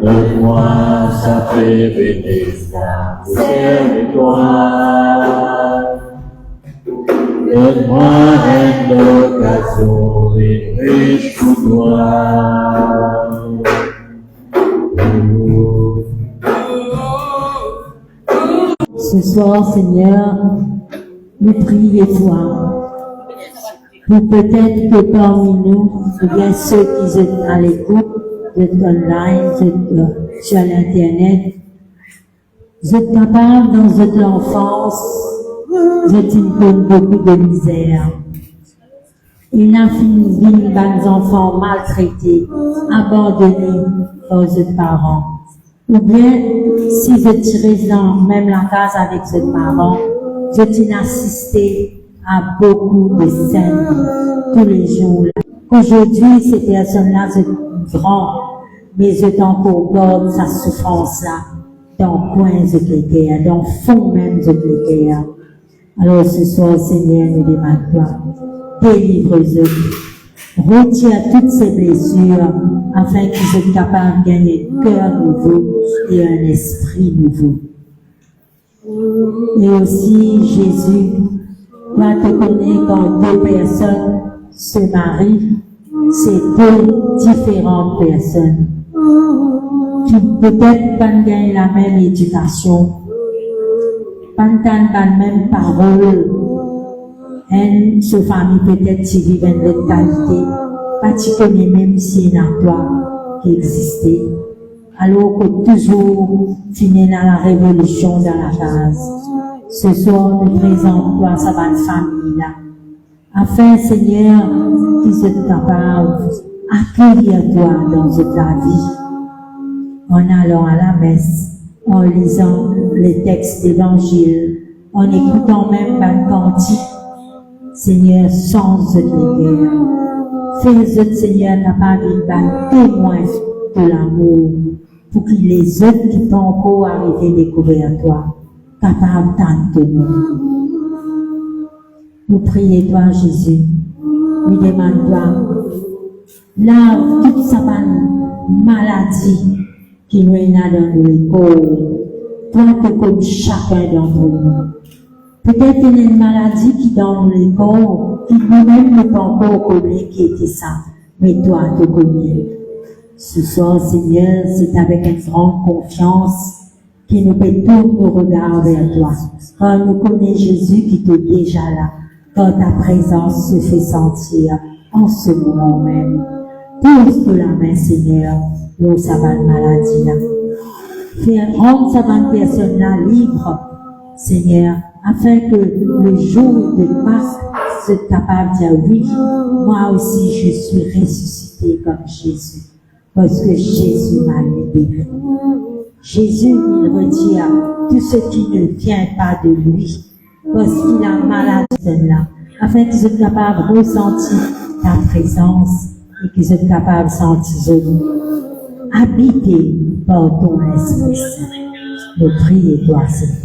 Donne-moi sa privilège à servir-toi. Donne-moi une occasion de prier pour toi. Ce soir, Seigneur, nous prions toi. Pour peut-être que parmi nous, ou bien ceux qui sont à l'écoute, vous êtes online, vous êtes sur l'Internet, vous êtes capables dans votre enfance, vous êtes une beaucoup de misère. Il n'a fini des enfants maltraités, abandonnés par vos parents. Ou bien, si vous êtes dans même la case avec vos parents, vous êtes assisté à beaucoup de scènes tous les jours. Aujourd'hui, ces personnes-là sont grandes, mais elles ont encore gardé sa souffrance-là dans le coin de l'équerre, dans le fond même de l'équerre. Alors ce soir, Seigneur, nous demandons toi, délivre-eux, retire toutes ces blessures afin qu'ils soient capables de gagner un cœur nouveau et un esprit nouveau. Et aussi, Jésus, toi te connais quand deux personnes se marient, c'est deux différentes personnes qui peut-être pas gagnent la même éducation, pas la même parole. Elle, ce famille peut-être qui vivent une autre qualité, pas tu connais même si il y a toi qui existait. Alors que toujours finir dans la révolution dans la case. Ce soir, nous présentons toi sa bonne famille là. Afin, Seigneur, qu'ils soient capables d'accueillir toi dans toute la vie. En allant à la messe, en lisant les textes d'évangile, en écoutant même un cantique. Seigneur, sans les guerres. Fais-le, Seigneur, capables d'être témoins de l'amour, pour que les autres qui t'ont encore arrivé à découvrir toi, capables d'entendre nous. Nous prions toi, Jésus. Nous demandons toi, là, toute sa maladie qui nous est dans le corps, toi, tu comme chacun d'entre nous. Peut-être qu'il y a une maladie qui est dans le corps, qui nous-mêmes ne pas encore connu qui était ça. mais toi te connais. Ce soir, Seigneur, c'est avec une grande confiance que nous mettons nos regards vers toi. Car nous connaissons Jésus qui est déjà là, quand ta présence se fait sentir en ce moment même. Pose de la main, Seigneur, nos savannes maladies là. Fais rendre savane personne là libre, Seigneur, afin que le jour de Pâques soit capable de dire oui, moi aussi je suis ressuscité comme Jésus, parce que Jésus m'a libéré. Jésus, il retire tout ce qui ne vient pas de lui, parce qu'il a malade là, afin qu'ils soient capables de ressentir ta présence et qu'ils soient capables de sentir habité par ton Esprit Saint. Nous prions toi, Seigneur.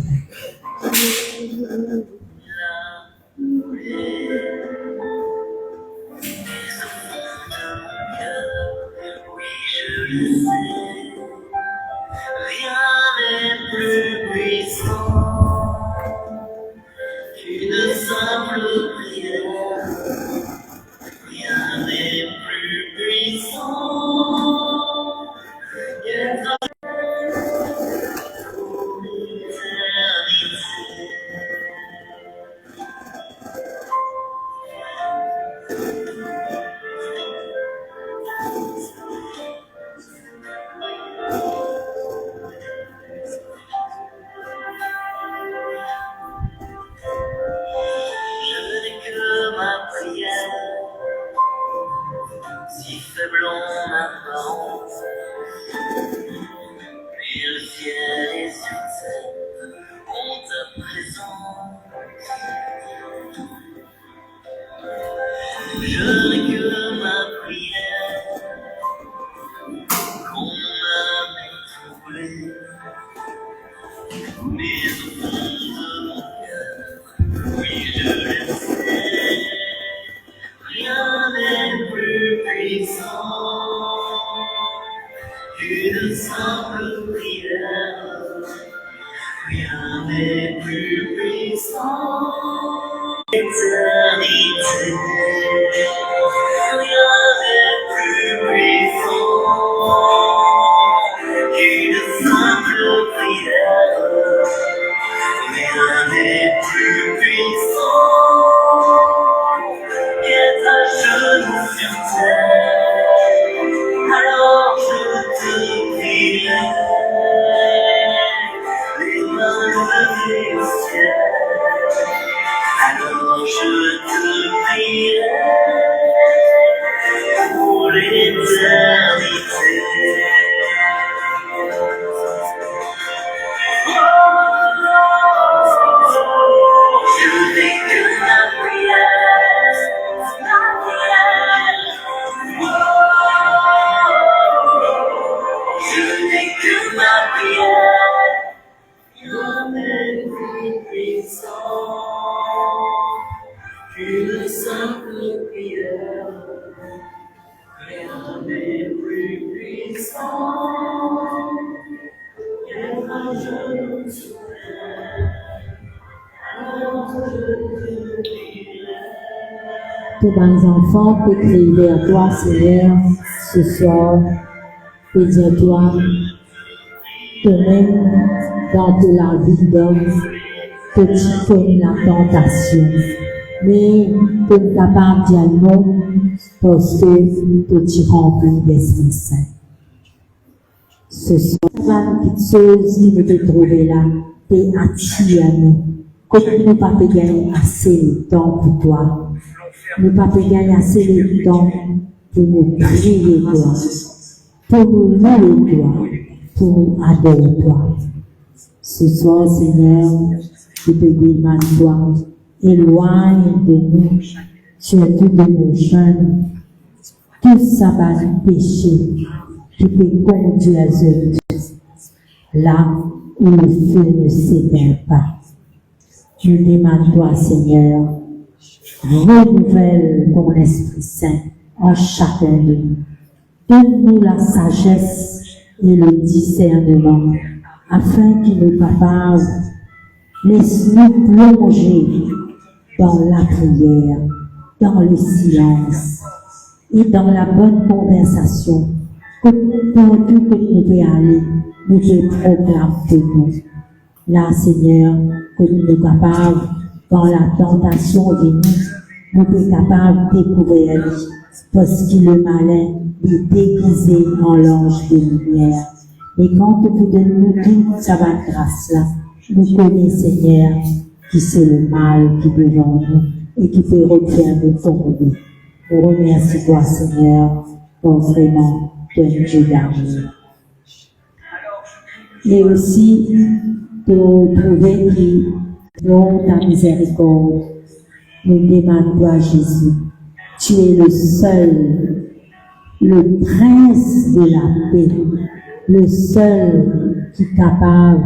Tous les enfants peuvent crier vers toi, Seigneur, ce soir, et dire toi, que même dans de la vie d'homme, que tu connais la tentation, mais tu es capable de dire non, parce que tu remplis d'Esprit Saint. Ce soir, la petite chose qui nous est trouvée là, t'es attiré à nous. Comme nous ne pas gagner assez de temps pour toi. Nous ne pas gagner assez de temps pour nous prier toi, pour nous louer toi, pour nous adorer toi. Ce soir, Seigneur, je te demande toi, éloigne de nous, surtout de nos jeunes, tout ça va nous pécher, qui peut conduire à eux, là où le feu ne s'éteint pas. Je demande toi, Seigneur, renouvelle ton Esprit Saint en chacun de nous. Donne-nous la sagesse et le discernement, afin qu'il nous capable, laisse-nous plonger dans la prière, dans le silence, et dans la bonne conversation, que partout que nous pouvons aller, nous te proclamer de nous. Là, Seigneur, que nous sommes capables, quand la tentation vient, nous sommes capables de découvrir lui, parce qu'il est malin, il est déguisé en l'ange de lumière. Et quand vous donnez toute sa grâce là, nous connaissons, Seigneur, qui c'est le mal qui est devant nous et qui peut refaire de ton vie. Nous remercions toi, Seigneur, pour vraiment ton Dieu d'amour. Et aussi, pour prouver que dans ta miséricorde, nous demandons à Jésus, tu es le seul, le prince de la paix, le seul qui est capable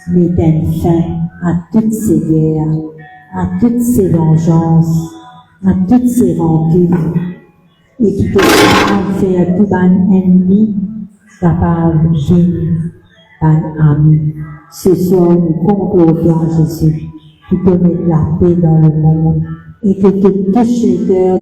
de mettre fin à toutes ces guerres, à toutes ces vengeances, à toutes ces rancunes, et qui peut faire tout un ennemi capable de vivre un ami. Ce soir, nous comptons toi, Jésus, qui peut mettre la paix dans le monde et que tu touches les cœurs.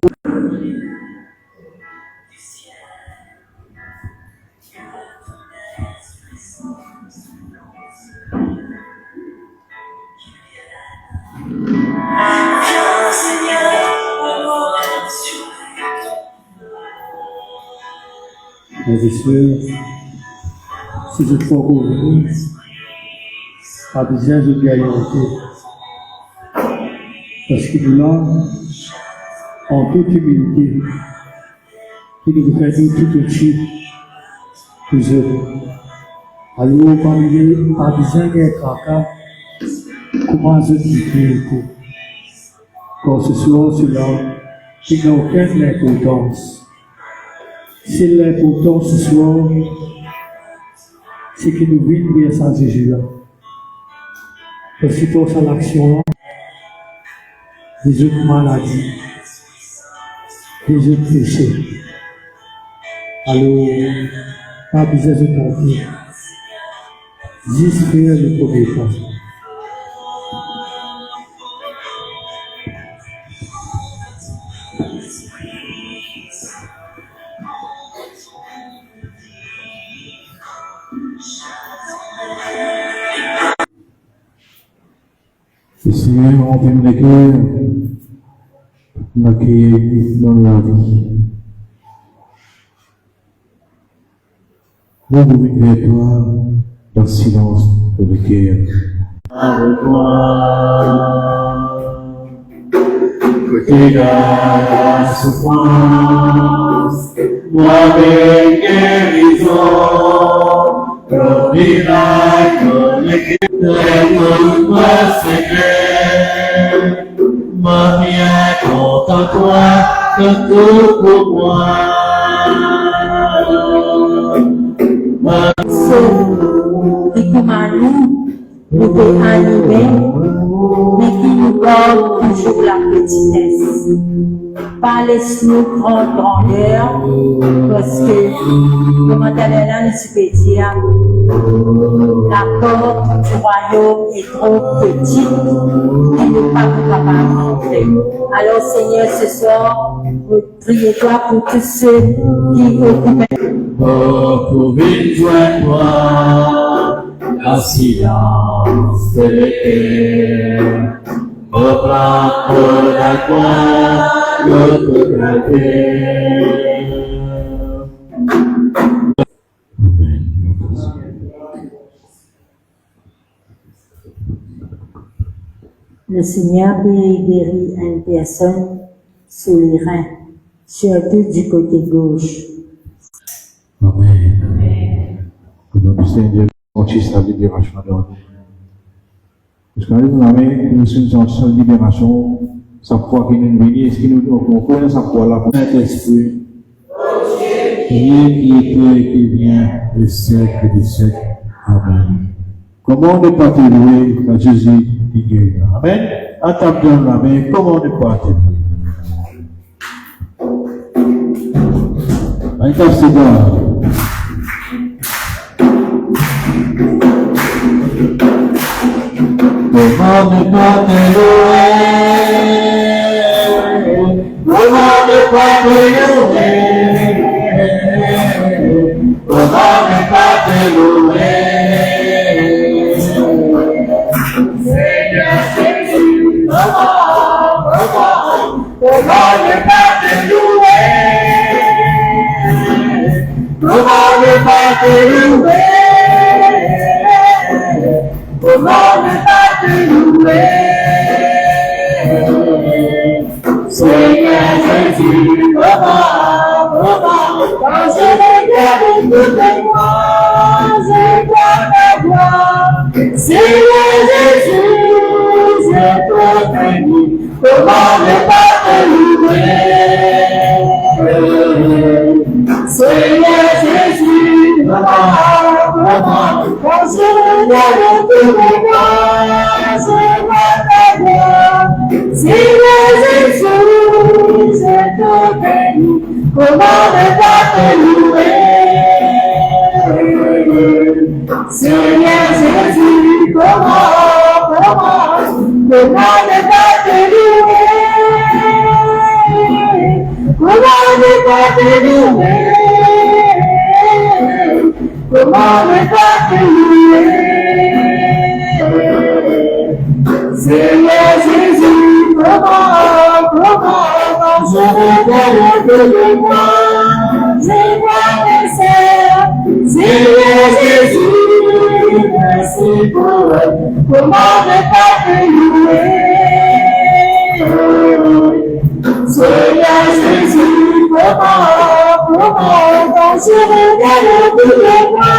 Mes et sœurs, si je crois qu'au venir, pas besoin de bien orienter. Parce qu'il nous l'a, en toute humilité, qui nous fait dire tout au-dessus des autres. Alors, pas besoin d'être tracas, comment je dis tout. Quand ce soir, cela, qui n'a aucune importance. C'est l'important ce soir, c'est que nous vivons bien sans Jésus-là. Parce que pour ça, l'action, des autres maladies, des autres péchés. Alors, pas besoin de compter. Juste faire le premier pas. Seigneur, remplis les cœurs d'accueillir dans la vie. Nous nous vers toi dans le silence de le cœur. Avec toi, côté de la souffrance, moi des guérisons, le miracle, les moi secret, ma vie compte en toi, que tout pour moi. Et comme à nous peut animer, mais qui nous donne toujours la petitesse. Pas laisse-nous prendre grandeur, parce que, comment elle est là, nous peut dire, la porte du royaume est trop petite et ne pas capable d'entrer. Alors, Seigneur, ce soir, priez-toi pour tous ceux qui occupent. Oh, pour joindre-moi, la silence de l'éther, au plan de la croix, notre grandeur. Le Seigneur guérit une personne sur les reins, surtout du côté gauche. Amen. Que nous puissions dire qu'on la libération de nous. Parce qu'on est nous sommes en seule libération, sa foi qui nous vient, est-ce que nous connaissons sa foi là pour notre esprit? Rien qui était et qui vient de siècle et de siècle. Amen. Comment ne pas te louer quand Jésus dit guérit? Amen. En tapant la main, comment ne pas te louer? En tapant ses doigts. Comment ne pas te louer? Comment ne pas te louer? Comment ne pas te louer? Seigneur Jésus, comment ne pas te louer? Comment ne pas te louer? Comment ne pas te louer? Seigneur Jésus, comment, quand je regarde toutes les mois, je vois ta gloire. Seigneur Jésus, je te bénis, comment ne pas te louer? Seigneur Jésus, comment, quand je regarde toutes les mois, je vois ta gloire. Seigneur Jésus, je te bénis, comment ne pas te louer? Seigneur Jésus, comment ne pas te louer? Comment ne pas te louer? Comment ne pas te louer? Seigneur Jésus, comment, quand je regarde de moi, je vois mes sœurs. Seigneur Jésus, merci pour eux. Comment ne pas te louer? Seigneur Jésus, comment, quand je regarde de moi,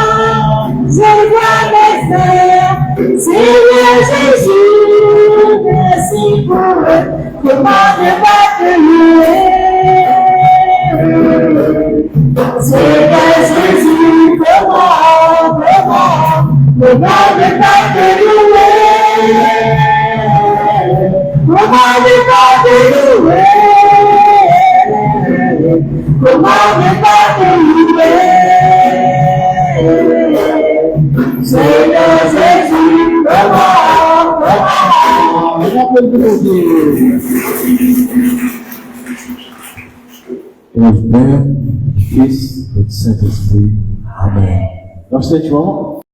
je vois mes sœurs. Seigneur Jésus, merci pour eux. Comment ne pas te louer? Seigneur Jésus, comment ne pas te louer? Comment ne pas te louer? Comment ne pas te louer? Seigneur Jésus, comment? Au nom du Père, du Fils et du Saint-Esprit. Amen. Dans cet moment,